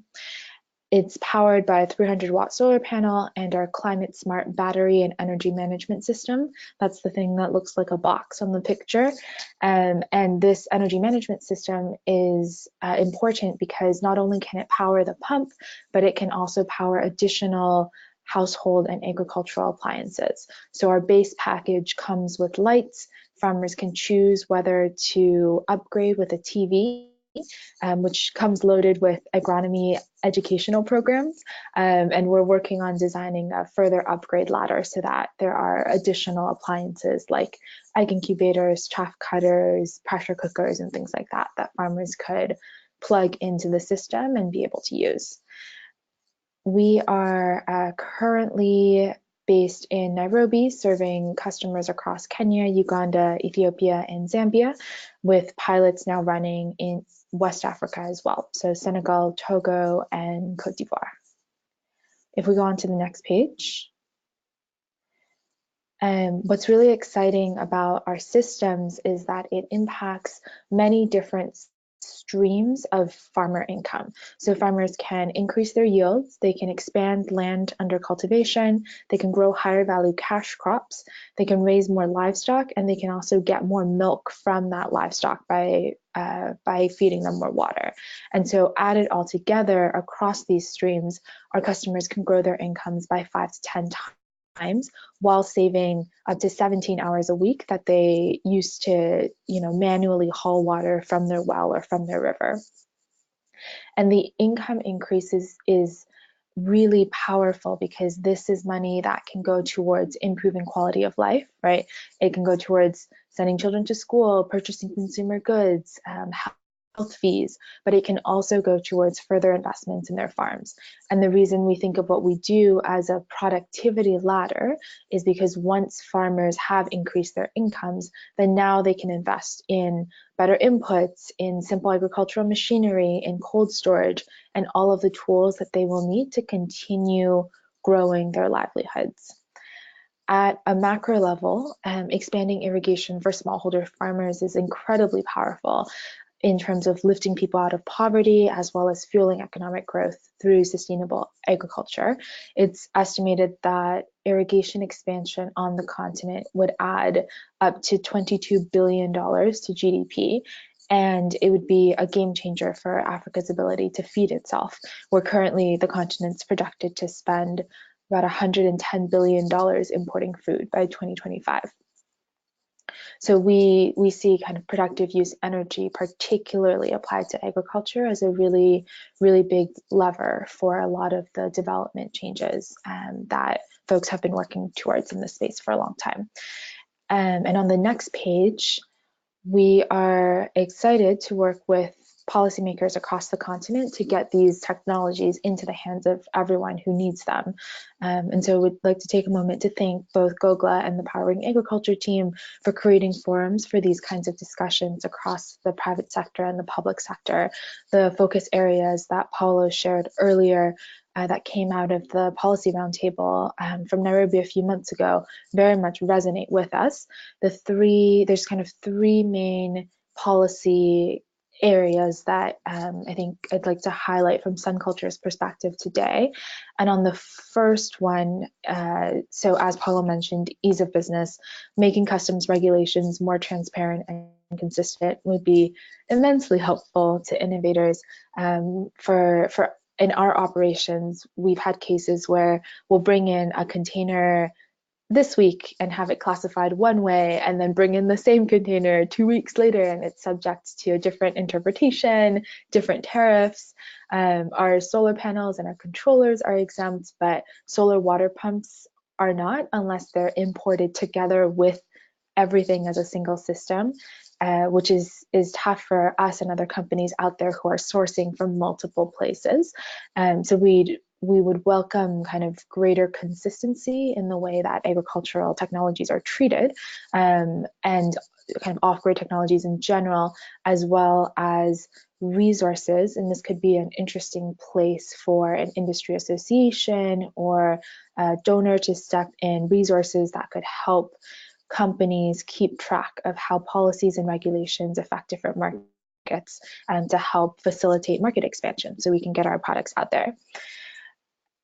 It's powered by a 300-watt solar panel and our climate smart battery and energy management system. That's the thing that looks like a box on the picture. And this energy management system is important because not only can it power the pump, but it can also power additional household and agricultural appliances. So our base package comes with lights. Farmers can choose whether to upgrade with a TV, which comes loaded with agronomy educational programs, and we're working on designing a further upgrade ladder so that there are additional appliances like egg incubators, chaff cutters, pressure cookers, and things like that that farmers could plug into the system and be able to use. We are currently based in Nairobi, serving customers across Kenya, Uganda, Ethiopia, and Zambia, with pilots now running in West Africa as well, so Senegal, Togo, and Cote d'Ivoire. If we go on to the next page. What's really exciting about our systems is that it impacts many different streams of farmer income. So farmers can increase their yields, they can expand land under cultivation, they can grow higher value cash crops, they can raise more livestock, and they can also get more milk from that livestock by feeding them more water. And so added all together across these streams, our customers can grow their incomes by 5 to 10 times while saving up to 17 hours a week that they used to, manually haul water from their well or from their river. And the income increases is really powerful because this is money that can go towards improving quality of life, right? It can go towards sending children to school, purchasing consumer goods, health fees, but it can also go towards further investments in their farms. And the reason we think of what we do as a productivity ladder is because once farmers have increased their incomes, then now they can invest in better inputs, in simple agricultural machinery, in cold storage, and all of the tools that they will need to continue growing their livelihoods. At a macro level, expanding irrigation for smallholder farmers is incredibly powerful in terms of lifting people out of poverty, as well as fueling economic growth through sustainable agriculture. It's estimated that irrigation expansion on the continent would add up to $22 billion to GDP, and it would be a game changer for Africa's ability to feed itself, where currently the continent's projected to spend about $110 billion importing food by 2025. So we see kind of productive use energy, particularly applied to agriculture, as a really, really big lever for a lot of the development changes that folks have been working towards in this space for a long time. And on the next page, we are excited to work with policymakers across the continent to get these technologies into the hands of everyone who needs them. And so we'd like to take a moment to thank both GOGLA and the Powering Agriculture team for creating forums for these kinds of discussions across the private sector and the public sector. The focus areas that Paulo shared earlier that came out of the policy roundtable from Nairobi a few months ago very much resonate with us. There's kind of three main policy areas that I think I'd like to highlight from Sun Culture's perspective today. And on the first one, so as Paulo mentioned, ease of business, making customs regulations more transparent and consistent would be immensely helpful to innovators. For in our operations, we've had cases where we'll bring in a container this week and have it classified one way, and then bring in the same container 2 weeks later and it's subject to a different interpretation, different tariffs. Our solar panels and our controllers are exempt, but solar water pumps are not, unless they're imported together with everything as a single system, which is tough for us and other companies out there who are sourcing from multiple places. So we would welcome kind of greater consistency in the way that agricultural technologies are treated, and kind of off-grid technologies in general, as well as resources. And this could be an interesting place for an industry association or a donor to step in, resources that could help companies keep track of how policies and regulations affect different markets, and to help facilitate market expansion so we can get our products out there.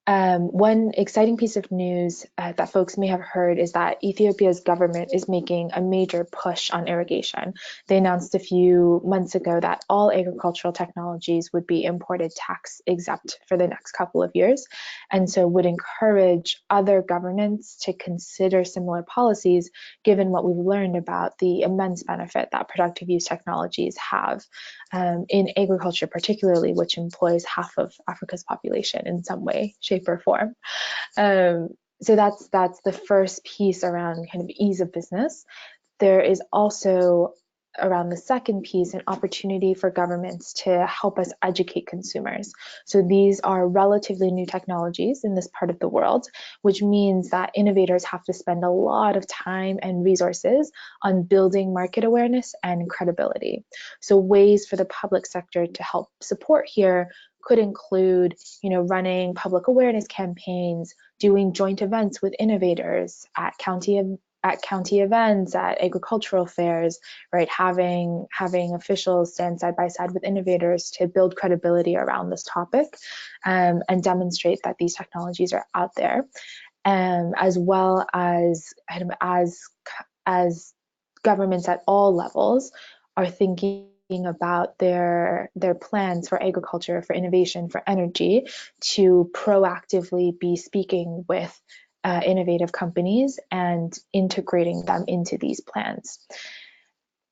One exciting piece of news that folks may have heard is that Ethiopia's government is making a major push on irrigation. They announced a few months ago that all agricultural technologies would be imported tax exempt for the next couple of years, and so would encourage other governments to consider similar policies, given what we've learned about the immense benefit that productive use technologies have in agriculture particularly, which employs half of Africa's population in some way, shape, or form. So that's the first piece around kind of ease of business. There is also, around the second piece, an opportunity for governments to help us educate consumers. So these are relatively new technologies in this part of the world, which means that innovators have to spend a lot of time and resources on building market awareness and credibility. So ways for the public sector to help support here could include, running public awareness campaigns, doing joint events with innovators at county events, at agricultural fairs, right? Having officials stand side by side with innovators to build credibility around this topic, and demonstrate that these technologies are out there, as well as governments at all levels are thinking about their plans for agriculture, for innovation, for energy, to proactively be speaking with innovative companies and integrating them into these plans.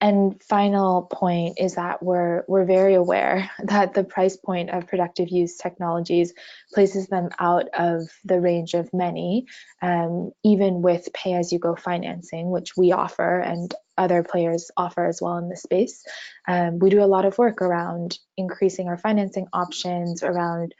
And final point is that we're very aware that the price point of productive use technologies places them out of the range of many, even with pay-as-you-go financing, which we offer and other players offer as well in this space. We do a lot of work around increasing our financing options, around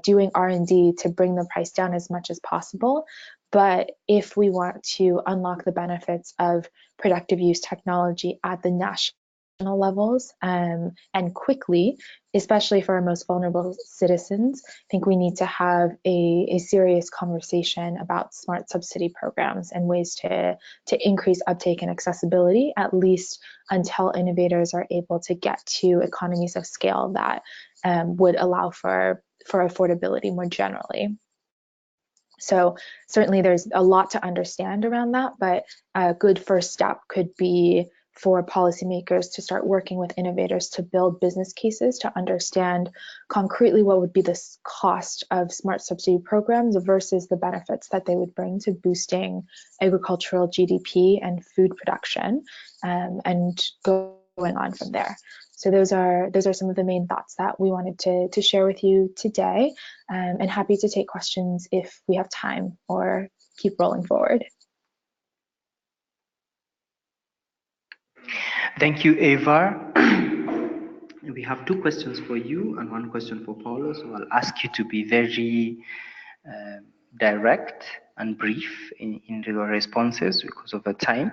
doing R&D to bring the price down as much as possible. But if we want to unlock the benefits of productive use technology at the national levels, and quickly, especially for our most vulnerable citizens, I think we need to have a serious conversation about smart subsidy programs and ways to increase uptake and accessibility, at least until innovators are able to get to economies of scale that would allow for affordability more generally. So certainly there's a lot to understand around that, but a good first step could be for policymakers to start working with innovators to build business cases to understand concretely what would be the cost of smart subsidy programs versus the benefits that they would bring to boosting agricultural GDP and food production, and going on from there. So those are some of the main thoughts that we wanted to share with you today, and happy to take questions if we have time or keep rolling forward. Thank you, Eva. We have two questions for you and one question for Paulo, so I'll ask you to be very direct and brief in your responses because of the time.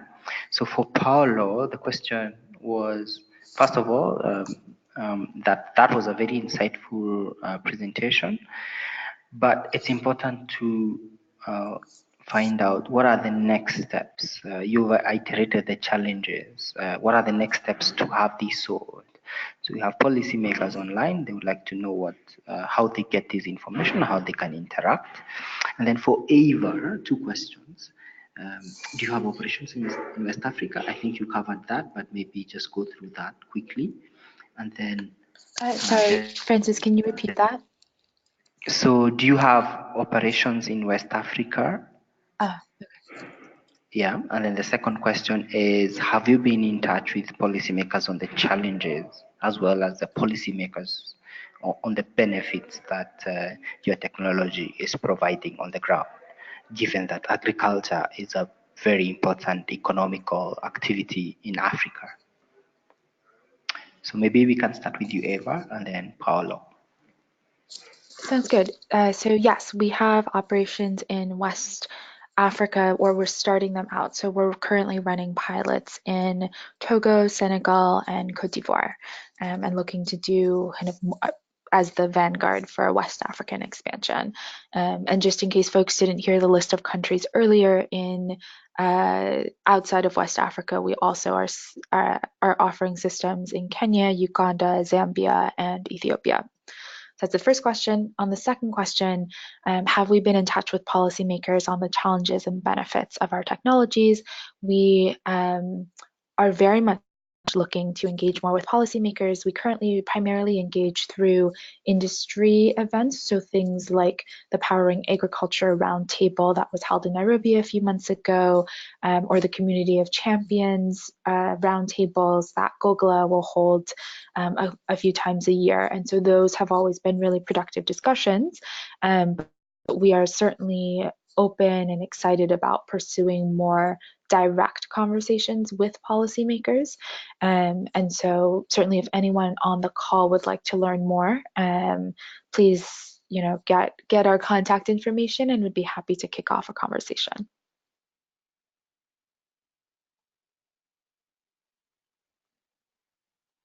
So for Paulo, the question was, first of all, that was a very insightful presentation, but it's important to find out what are the next steps. You've iterated the challenges. What are the next steps to have these solved? So we have policymakers online. They would like to know how they get this information, how they can interact. And then for Eva, two questions. Do you have operations in West Africa? I think you covered that, but maybe just go through that quickly. And then... Sorry, Francis, can you repeat that? So do you have operations in West Africa? Okay. Yeah, and then the second question is, have you been in touch with policymakers on the challenges as well as the policymakers on the benefits that your technology is providing on the ground, given that agriculture is a very important economical activity in Africa? So maybe we can start with you, Eva, and then Paolo. Sounds good. So yes, we have operations in West Africa, or we're starting them out. So we're currently running pilots in Togo, Senegal, and Cote d'Ivoire, and looking to do kind of as the vanguard for a West African expansion. And just in case folks didn't hear the list of countries earlier, in outside of West Africa, we also are offering systems in Kenya, Uganda, Zambia, and Ethiopia. That's the first question. On the second question, have we been in touch with policymakers on the challenges and benefits of our technologies? We are very much looking to engage more with policymakers. We currently primarily engage through industry events, so things like the Powering Agriculture Roundtable that was held in Nairobi a few months ago, or the Community of Champions roundtables that GOGLA will hold a few times a year. And so those have always been really productive discussions. But we are certainly open and excited about pursuing more direct conversations with policymakers. And so certainly if anyone on the call would like to learn more, please get our contact information, and would be happy to kick off a conversation.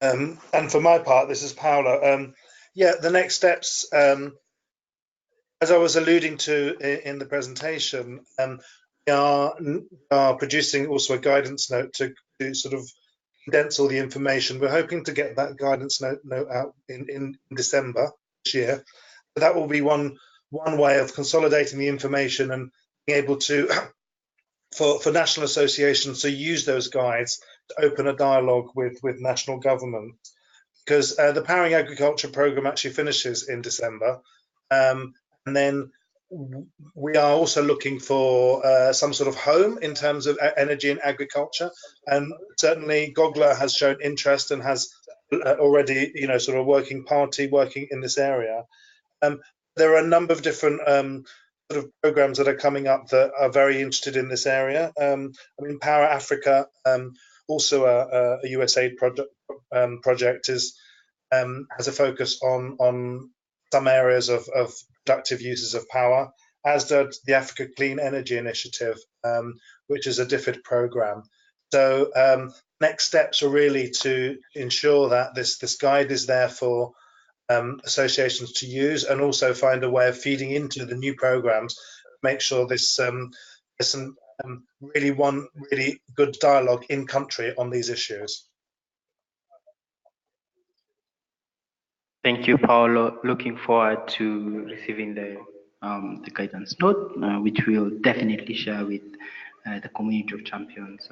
And for my part, this is Paolo. Yeah, the next steps, as I was alluding to in the presentation, we are producing also a guidance note to sort of condense all the information. We're hoping to get that guidance note out in December this year. That will be one way of consolidating the information and being able to, for national associations to use those guides to open a dialogue with national government. Because the Powering Agriculture program actually finishes in December. And then we are also looking for some sort of home in terms of energy and agriculture. And certainly GOGLA has shown interest and has already, sort of working in this area. There are a number of different sort of programs that are coming up that are very interested in this area. I mean, Power Africa, also a USAID project, has a focus on some areas of productive uses of power, as does the Africa Clean Energy Initiative, which is a DFID program. So next steps are really to ensure that this guide is there for associations to use, and also find a way of feeding into the new programs, make sure this there's some really good dialogue in country on these issues. Thank you, Paolo. Looking forward to receiving the guidance note, which we'll definitely share with the community of champions,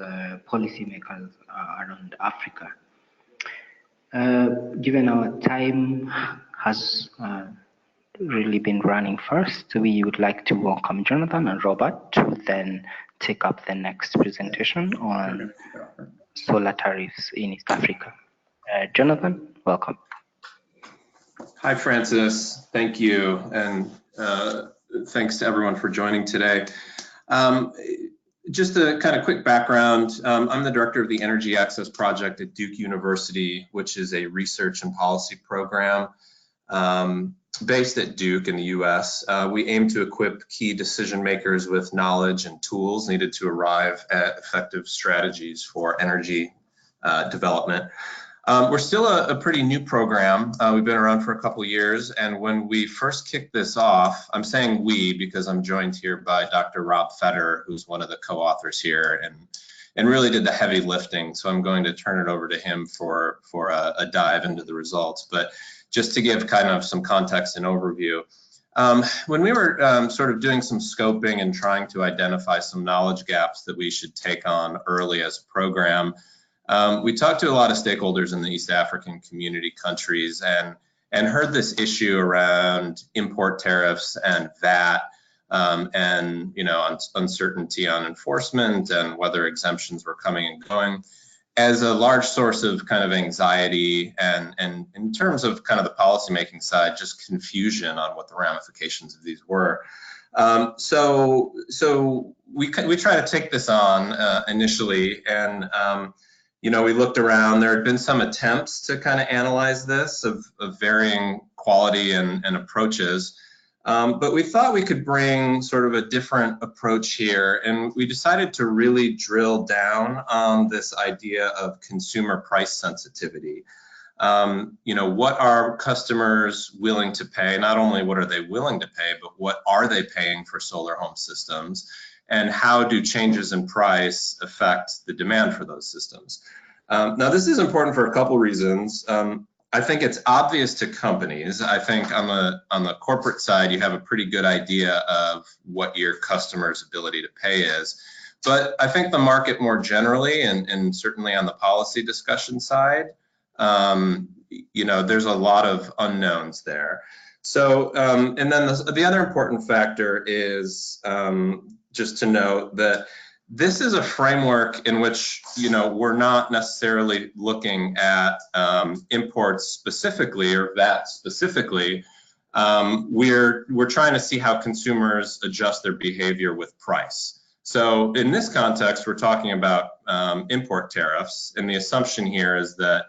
policymakers around Africa. Given our time has really been running fast, we would like to welcome Jonathan and Robert to then take up the next presentation on solar tariffs in East Africa. Jonathan, welcome. Hi, Francis. Thank you. And thanks to everyone for joining today. Just a kind of quick background. I'm the director of the Energy Access Project at Duke University, which is a research and policy program based at Duke in the US. We aim to equip key decision makers with knowledge and tools needed to arrive at effective strategies for energy development. We're still a pretty new program. We've been around for a couple years, and when we first kicked this off, I'm saying we because I'm joined here by Dr. Rob Fetter, who's one of the co-authors here, and really did the heavy lifting. So I'm going to turn it over to him for a dive into the results. But just to give kind of some context and overview, When we were sort of doing some scoping and trying to identify some knowledge gaps that we should take on early as a program, we talked to a lot of stakeholders in the East African community countries and heard this issue around import tariffs and VAT, and uncertainty on enforcement and whether exemptions were coming and going as a large source of kind of anxiety, and in terms of kind of the policymaking side, just confusion on what the ramifications of these were. So we try to take this on initially, and we looked around. There had been some attempts to kind of analyze this of varying quality and approaches. But we thought we could bring sort of a different approach here, and we decided to really drill down on this idea of consumer price sensitivity. What are customers willing to pay? Not only what are they willing to pay, but what are they paying for solar home systems? And how do changes in price affect the demand for those systems? Now, this is important for a couple reasons. I think it's obvious to companies. I think on the corporate side, you have a pretty good idea of what your customer's ability to pay is. But I think the market more generally, and certainly on the policy discussion side, there's a lot of unknowns there. So, and then the other important factor is just to note that this is a framework in which, we're not necessarily looking at imports specifically or VAT specifically. We're trying to see how consumers adjust their behavior with price. So in this context, we're talking about import tariffs, and the assumption here is that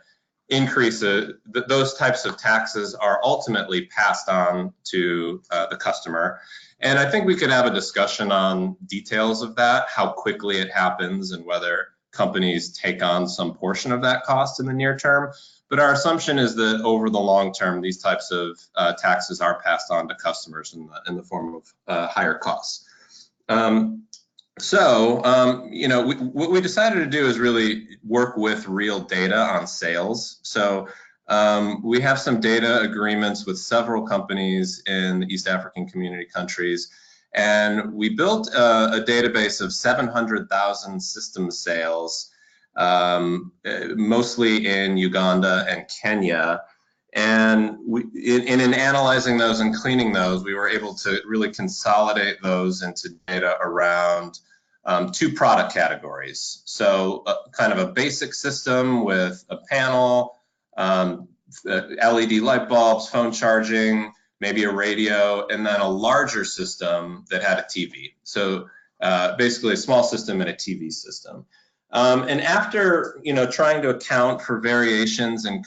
those types of taxes are ultimately passed on to the customer. And I think we could have a discussion on details of that, how quickly it happens, and whether companies take on some portion of that cost in the near term. But our assumption is that over the long term, these types of taxes are passed on to customers in the form of higher costs. What we decided to do is really work with real data on sales. So we have some data agreements with several companies in the East African community countries, and we built a database of 700,000 system sales, mostly in Uganda and Kenya. And in analyzing those and cleaning those, we were able to really consolidate those into data around two product categories. So kind of a basic system with a panel, LED light bulbs, phone charging, maybe a radio, and then a larger system that had a TV. So basically a small system and a TV system. And after trying to account for variations in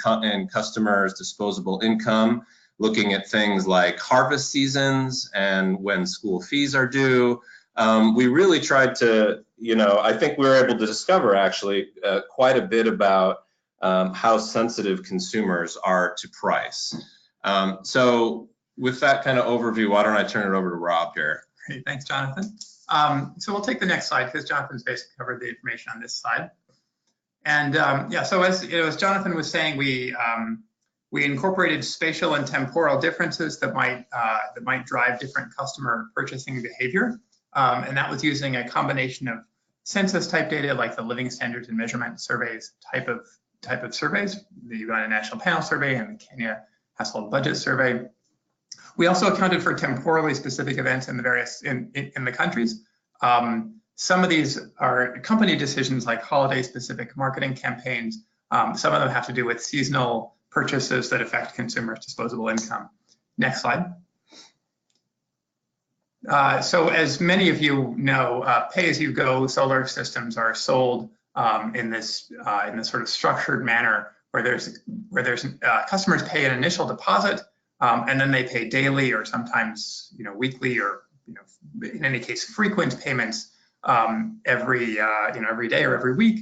customers' disposable income, looking at things like harvest seasons and when school fees are due, we really tried to, I think we were able to discover actually quite a bit about how sensitive consumers are to price. So with that kind of overview, why don't I turn it over to Rob here? Great, thanks, Jonathan. So we'll take the next slide because Jonathan's basically covered the information on this slide. And so as Jonathan was saying, we incorporated spatial and temporal differences that might drive different customer purchasing behavior. And that was using a combination of census type data like the Living Standards and Measurement Surveys type of surveys, the Uganda National Panel Survey and the Kenya Household Budget Survey. We also accounted for temporally specific events in the various in the countries. Some of these are company decisions like holiday specific marketing campaigns. Some of them have to do with seasonal purchases that affect consumers' disposable income. Next slide. So as many of you know, pay-as-you-go solar systems are sold in this sort of structured manner where customers pay an initial deposit and then they pay daily or sometimes weekly or in any case frequent payments every day or every week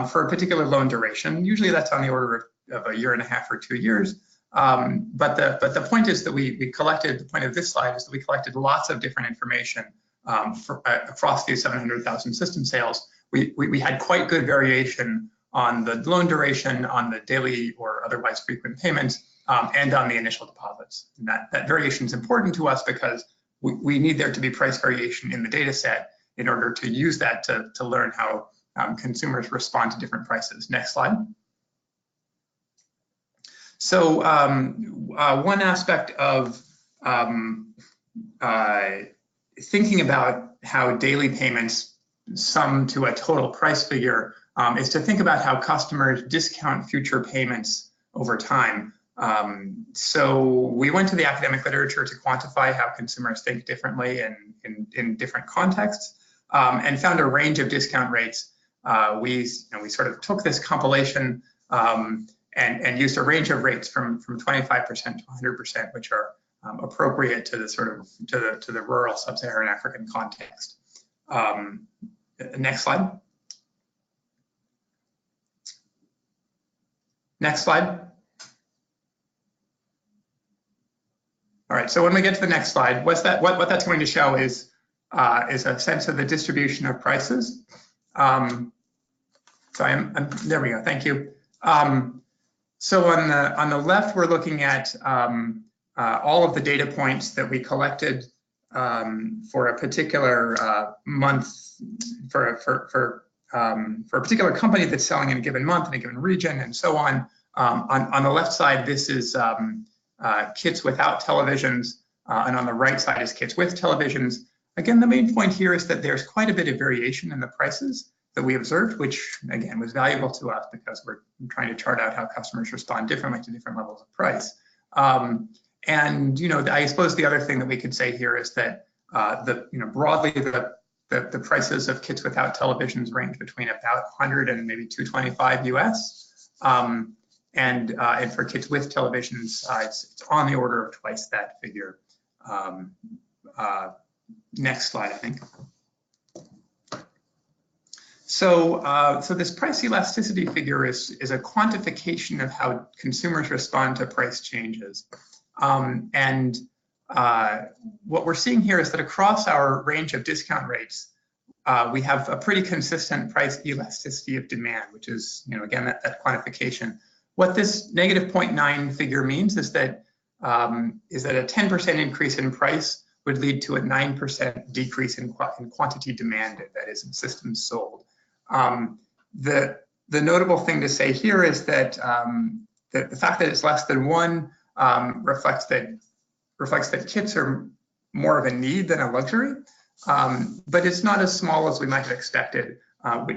for a particular loan duration. Usually that's on the order of a year and a half or 2 years. But the point is that we collected, the point of this slide is that we collected lots of different information across these 700,000 system sales. We had quite good variation on the loan duration, on the daily or otherwise frequent payments, and on the initial deposits. And that variation is important to us because we need there to be price variation in the data set in order to use that to learn how consumers respond to different prices. Next slide. So one aspect of thinking about how daily payments sum to a total price figure is to think about how customers discount future payments over time. So we went to the academic literature to quantify how consumers think differently in different contexts, and found a range of discount rates. We sort of took this compilation and used a range of rates from 25% to 100%, which are appropriate to the sort of to the rural sub-Saharan African context. Next slide. Next slide. All right, so when we get to the next slide, what that's going to show is a sense of the distribution of prices. So there we go, thank you. So on the left, we're looking at all of the data points that we collected for a particular month, for a particular company that's selling in a given month in a given region, and so on. On the left side, this is kits without televisions, and on the right side is kits with televisions. Again, the main point here is that there's quite a bit of variation in the prices that we observed, which again was valuable to us because we're trying to chart out how customers respond differently to different levels of price. And I suppose the other thing that we could say here is that broadly the prices of kits without televisions range between about 100 and maybe 225 US. And for kits with televisions, it's on the order of twice that figure. Next slide, I think. So this price elasticity figure is a quantification of how consumers respond to price changes. And what we're seeing here is that across our range of discount rates, we have a pretty consistent price elasticity of demand, which is, again, that quantification. What this negative 0.9 figure means is that a 10% increase in price would lead to a 9% decrease in quantity demanded, that is, in systems sold. The notable thing to say here is that the fact that it's less than 1 reflects that kits are more of a need than a luxury, but it's not as small as we might have expected,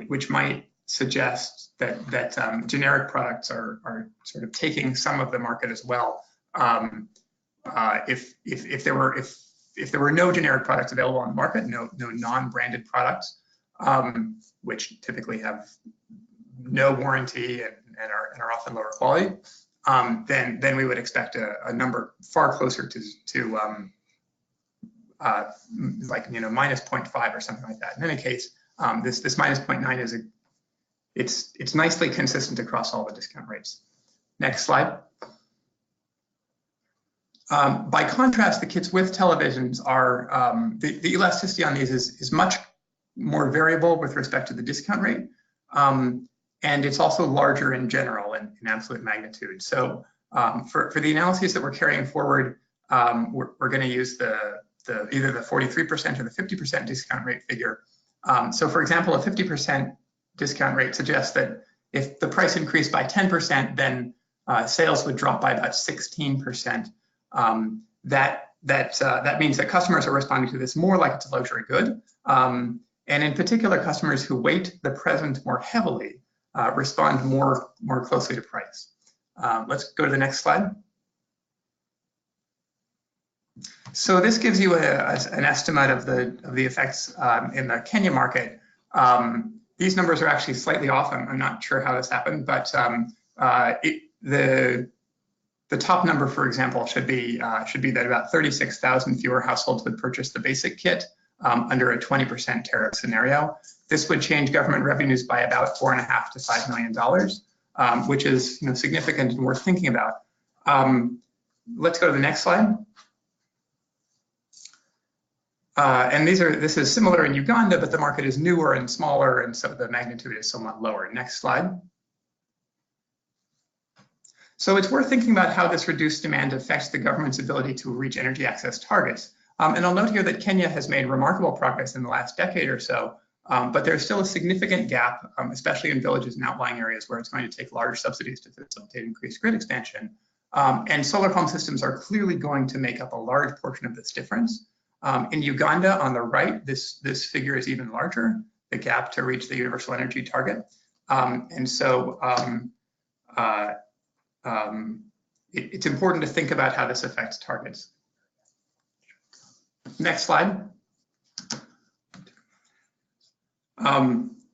which might suggest that generic products are sort of taking some of the market as well. If there were no generic products available on the market, no non-branded products, which typically have no warranty and are often lower quality, then we would expect a number far closer to like minus 0.5 or something like that. In any case, this minus 0.9 it's nicely consistent across all the discount rates. Next slide. By contrast, the kits with televisions are the elasticity on these is much more variable with respect to the discount rate, and it's also larger in general in absolute magnitude. So for the analyses that we're carrying forward, we're going to use either the 43% or the 50% discount rate figure. So for example, a 50% discount rate suggests that if the price increased by 10%, then sales would drop by about 16%. That means that customers are responding to this more like it's a luxury good. And in particular, customers who weight the present more heavily respond more closely to price. Let's go to the next slide. So this gives you an estimate of the effects in the Kenya market. These numbers are actually slightly off. I'm not sure how this happened, but the top number, for example, should be that about 36,000 fewer households would purchase the basic kit under a 20% tariff scenario. This would change government revenues by about $4.5 to $5 million, which is significant and worth thinking about. Let's go to the next slide. And this is similar in Uganda, but the market is newer and smaller, and so the magnitude is somewhat lower. Next slide. So it's worth thinking about how this reduced demand affects the government's ability to reach energy access targets. And I'll note here that Kenya has made remarkable progress in the last decade or so, but there's still a significant gap, especially in villages and outlying areas where it's going to take large subsidies to facilitate increased grid expansion. And solar home systems are clearly going to make up a large portion of this difference. In Uganda, on the right, this figure is even larger, the gap to reach the universal energy target. It's important to think about how this affects targets. Next slide.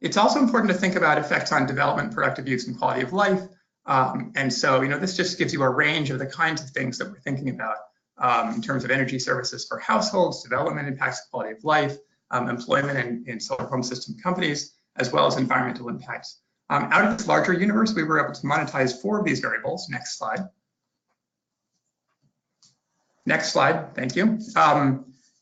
It's also important to think about effects on development, productive use, and quality of life. This just gives you a range of the kinds of things that we're thinking about in terms of energy services for households, development impacts, quality of life, employment in solar home system companies, as well as environmental impacts. Out of this larger universe, we were able to monetize 4 of these variables. Next slide. Next slide, thank you.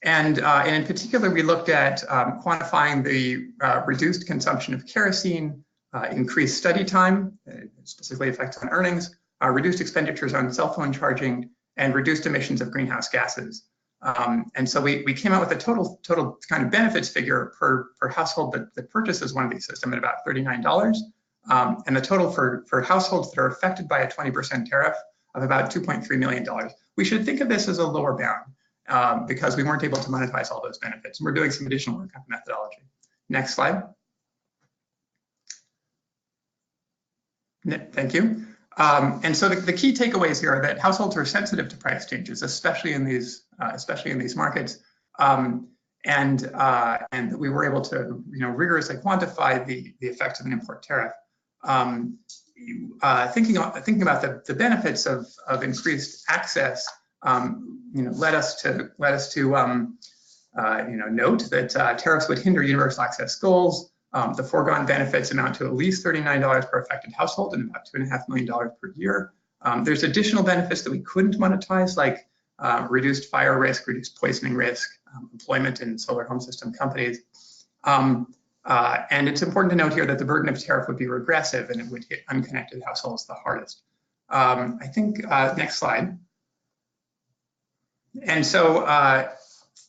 And in particular, we looked at quantifying the reduced consumption of kerosene, increased study time, specifically effects on earnings, reduced expenditures on cell phone charging, and reduced emissions of greenhouse gases. And so we came out with a total kind of benefits figure per household that purchases one of these systems at about $39. And the total for households that are affected by a 20% tariff of about $2.3 million. We should think of this as a lower bound because we weren't able to monetize all those benefits. And we're doing some additional work on methodology. Next slide. Thank you. And so the key takeaways here are that households are sensitive to price changes, especially in these markets, and that we were able to rigorously quantify the effects of an import tariff. Thinking about the benefits of increased access, led us to note that tariffs would hinder universal access goals. The foregone benefits amount to at least $39 per affected household and about $2.5 million per year. There's additional benefits that we couldn't monetize, like reduced fire risk, reduced poisoning risk, employment in solar home system companies. And it's important to note here that the burden of tariff would be regressive and it would hit unconnected households the hardest. I think next slide. And so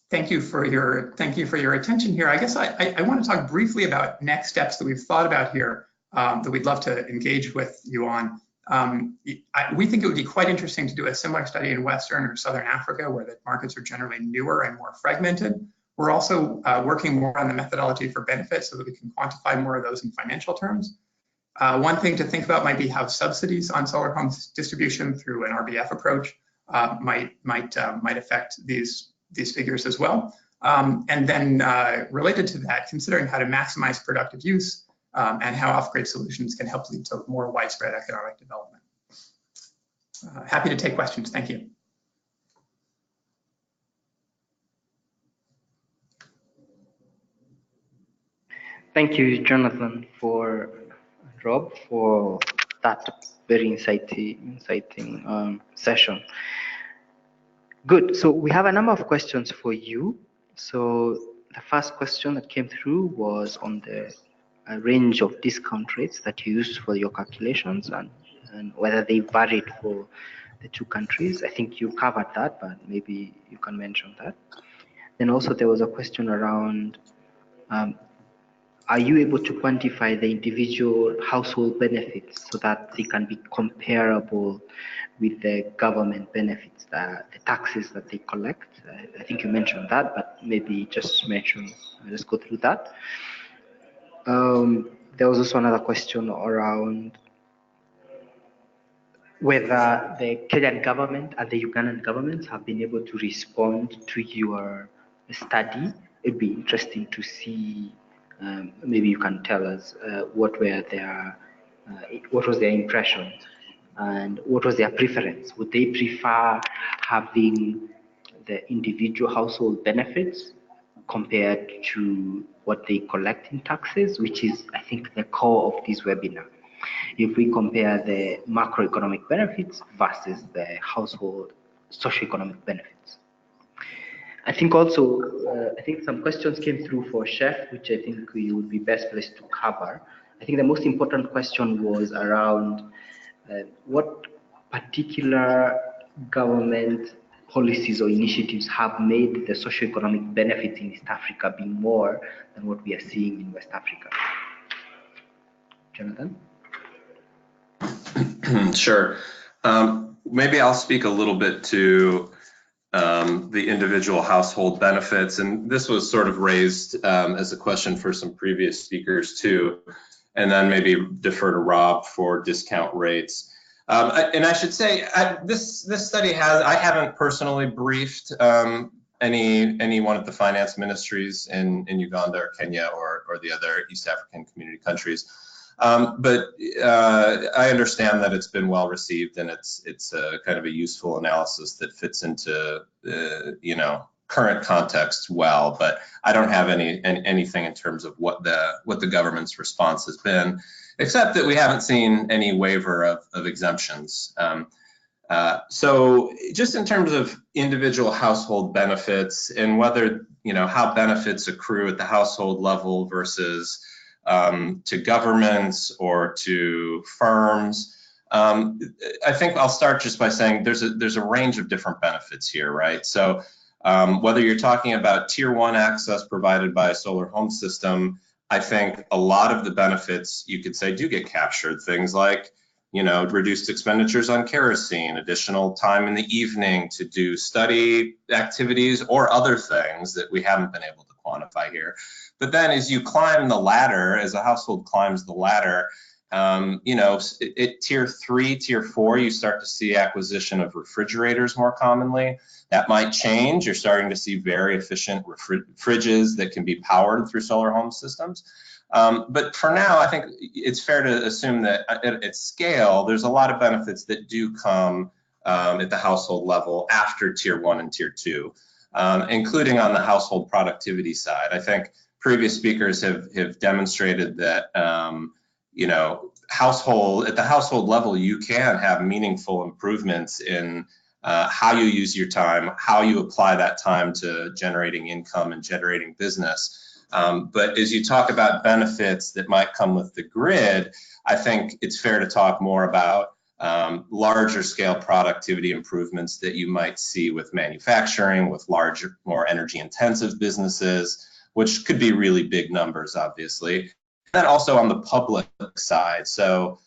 thank you for your attention here. I guess I want to talk briefly about next steps that we've thought about here that we'd love to engage with you on. We think it would be quite interesting to do a similar study in Western or Southern Africa, where the markets are generally newer and more fragmented. We're also working more on the methodology for benefits so that we can quantify more of those in financial terms. One thing to think about might be how subsidies on solar home distribution through an RBF approach might affect these figures as well. And then related to that, considering how to maximize productive use and how off-grid solutions can help lead to more widespread economic development. Happy to take questions, thank you. Thank you, Jonathan, Rob, for that very inciting session. Good, so we have a number of questions for you. So the first question that came through was on the range of discount rates that you used for your calculations and whether they varied for the 2 countries. I think you covered that, but maybe you can mention that. Then also there was a question around, are you able to quantify the individual household benefits so that they can be comparable with the government benefits, the taxes that they collect? I think you mentioned that, but maybe just go through that. There was also another question around whether the Kenyan government and the Ugandan governments have been able to respond to your study. It'd be interesting to see. Maybe you can tell us what was their impression and what was their preference. Would they prefer having the individual household benefits compared to what they collect in taxes, which is, I think, the core of this webinar? If we compare the macroeconomic benefits versus the household socioeconomic benefits. I think also, I think some questions came through for Chef, which I think you would be best placed to cover. I think the most important question was around what particular government policies or initiatives have made the socioeconomic benefits in East Africa be more than what we are seeing in West Africa? Jonathan? Sure. Maybe I'll speak a little bit to the individual household benefits, and this was sort of raised as a question for some previous speakers too, and then maybe defer to Rob for discount rates. And I should say, this study I haven't personally briefed any one of the finance ministries in Uganda or Kenya or the other East African community countries. But I understand that it's been well received, and it's a kind of a useful analysis that fits into current context well. But I don't have anything in terms of what the government's response has been, except that we haven't seen any waiver of exemptions. So just in terms of individual household benefits and whether how benefits accrue at the household level versus to governments or to firms. I think I'll start just by saying there's a range of different benefits here, right? So whether you're talking about tier 1 access provided by a solar home system, I think a lot of the benefits you could say do get captured. Things like, reduced expenditures on kerosene, additional time in the evening to do study activities or other things that we haven't been able to quantify here. But then as you climb the ladder, as a household climbs the ladder, at tier 3, tier 4, you start to see acquisition of refrigerators more commonly. That might change. You're starting to see very efficient fridges that can be powered through solar home systems. But for now, I think it's fair to assume that at scale, there's a lot of benefits that do come at the household level after tier 1 and tier 2, including on the household productivity side. I think previous speakers have demonstrated that at the household level, you can have meaningful improvements in how you use your time, how you apply that time to generating income and generating business. But as you talk about benefits that might come with the grid, I think it's fair to talk more about larger scale productivity improvements that you might see with manufacturing, with larger, more energy intensive businesses, which could be really big numbers, obviously. And also on the public side, so,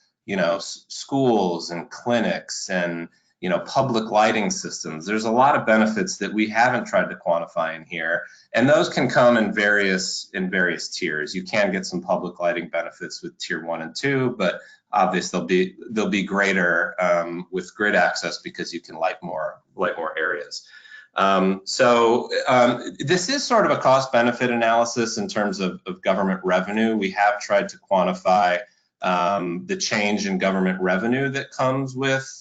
schools and clinics and, public lighting systems. There's a lot of benefits that we haven't tried to quantify in here, and those can come in various tiers. You can get some public lighting benefits with tier 1 and 2, but obviously they'll be greater with grid access because you can light more areas. This is sort of a cost-benefit analysis in terms of government revenue. We have tried to quantify the change in government revenue that comes with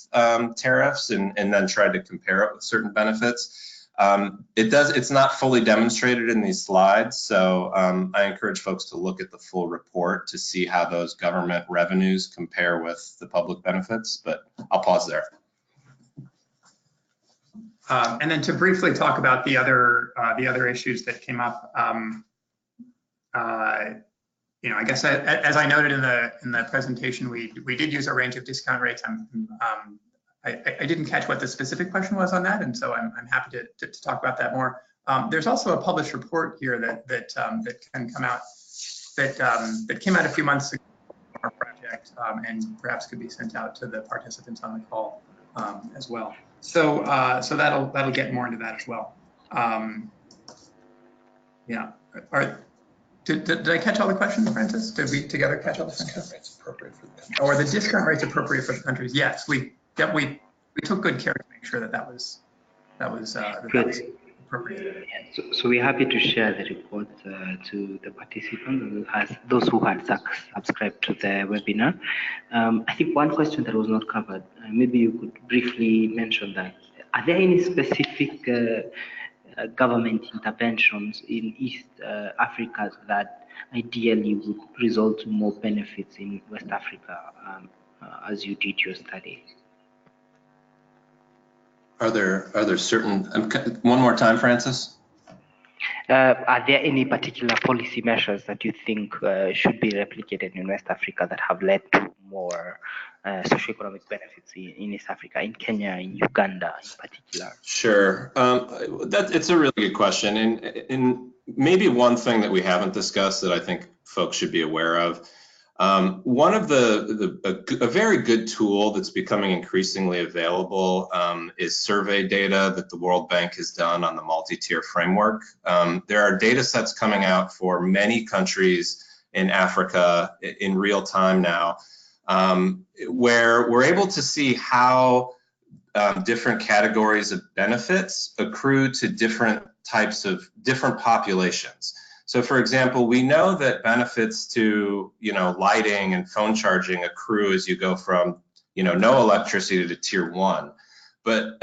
tariffs and then tried to compare it with certain benefits. It's not fully demonstrated in these slides, so I encourage folks to look at the full report to see how those government revenues compare with the public benefits, but I'll pause there. And then to briefly talk about the other issues that came up, I guess as I noted in the presentation, we did use a range of discount rates. I didn't catch what the specific question was on that, and so I'm happy to talk about that more. There's also a published report here that can come out that came out a few months ago from our project, and perhaps could be sent out to the participants on the call as well. So that'll get more into that as well. Yeah. Did I catch all the questions, Francis? Did we together catch all the questions? Rates appropriate for the country. Or the discount rates appropriate for the countries? Yes, we took good care to make sure that was appropriate. So we're happy to share the report to the participants, those who had subscribed to the webinar. I think one question that was not covered, maybe you could briefly mention that. Are there any specific government interventions in East Africa that ideally would result in more benefits in West Africa as you did your study? Are there certain, one more time, Francis? Are there any particular policy measures that you think should be replicated in West Africa that have led to more socioeconomic benefits in East Africa, in Kenya, in Uganda in particular? Sure. It's a really good question. And maybe one thing that we haven't discussed that I think folks should be aware of, one of a very good tool that's becoming increasingly available is survey data that the World Bank has done on the multi-tier framework. There are data sets coming out for many countries in Africa in real time now, where we're able to see how different categories of benefits accrue to different populations. So for example, we know that benefits to, lighting and phone charging accrue as you go from, no electricity to tier 1. But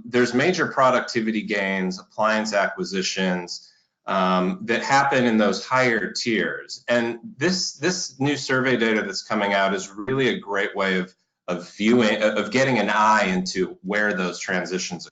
there's major productivity gains, appliance acquisitions that happen in those higher tiers. And this new survey data that's coming out is really a great way of getting an eye into where those transitions are.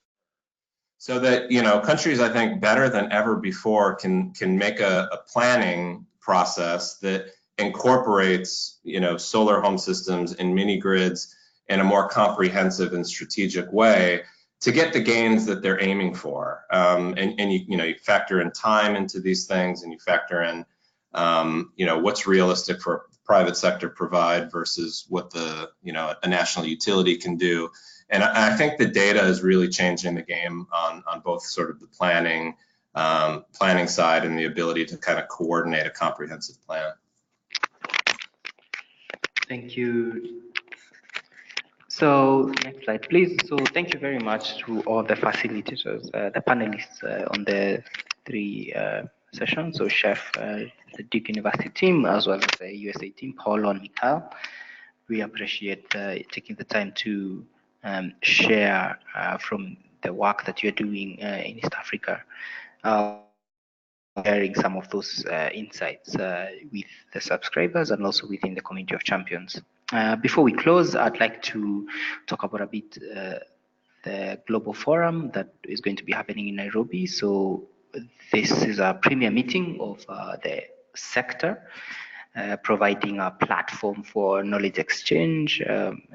So that, countries, I think, better than ever before can make a planning process that incorporates, solar home systems and mini grids in a more comprehensive and strategic way to get the gains that they're aiming for. And you factor in time into these things, and you factor in, what's realistic for private sector provide versus what the, a national utility can do. And I think the data is really changing the game on both sort of the planning side and the ability to kind of coordinate a comprehensive plan. Thank you. So next slide, please. So thank you very much to all the facilitators, the panelists on the 3 sessions. So Chef, the Duke University team, as well as the USA team, Paul and Mikhail. We appreciate taking the time to share from the work that you're doing in East Africa, sharing some of those insights with the subscribers and also within the community of champions. Before we close, I'd like to talk about a bit the global forum that is going to be happening in Nairobi. So this is a premier meeting of the sector, providing a platform for knowledge exchange,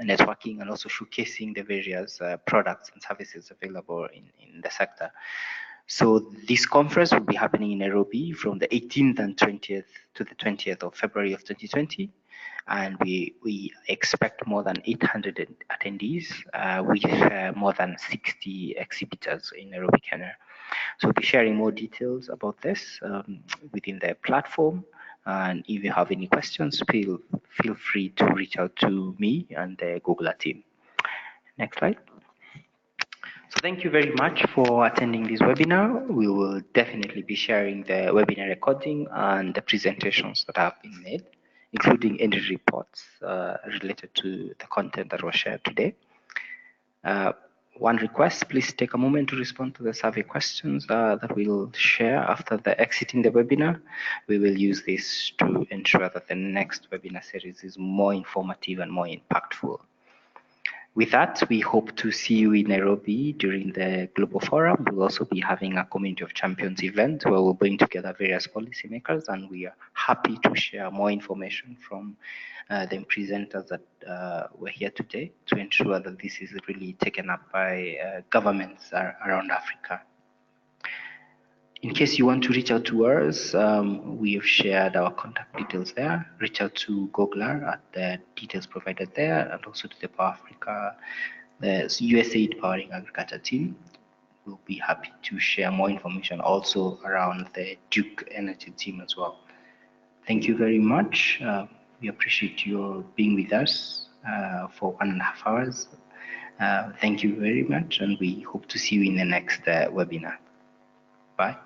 networking, and also showcasing the various products and services available in the sector. So this conference will be happening in Nairobi from the 18th and 20th to the 20th of February of 2020. And we expect more than 800 attendees with more than 60 exhibitors in Nairobi, Kenya. So we'll be sharing more details about this within the platform. And if you have any questions, feel free to reach out to me and the Google team. Next slide. So thank you very much for attending this webinar. We will definitely be sharing the webinar recording and the presentations that have been made, including any reports related to the content that was shared today. One request, please take a moment to respond to the survey questions that we'll share after exiting the webinar. We will use this to ensure that the next webinar series is more informative and more impactful. With that, we hope to see you in Nairobi during the Global Forum. We'll also be having a Community of Champions event where we'll bring together various policymakers, and we are happy to share more information from the presenters that were here today to ensure that this is really taken up by governments around Africa. In case you want to reach out to us, we have shared our contact details there. Reach out to Gogler at the details provided there, and also to the Power Africa, the USAID Powering Agriculture team. We'll be happy to share more information also around the Duke Energy team as well. Thank you very much. We appreciate your being with us for 1.5 hours. Thank you very much, and we hope to see you in the next webinar. Bye.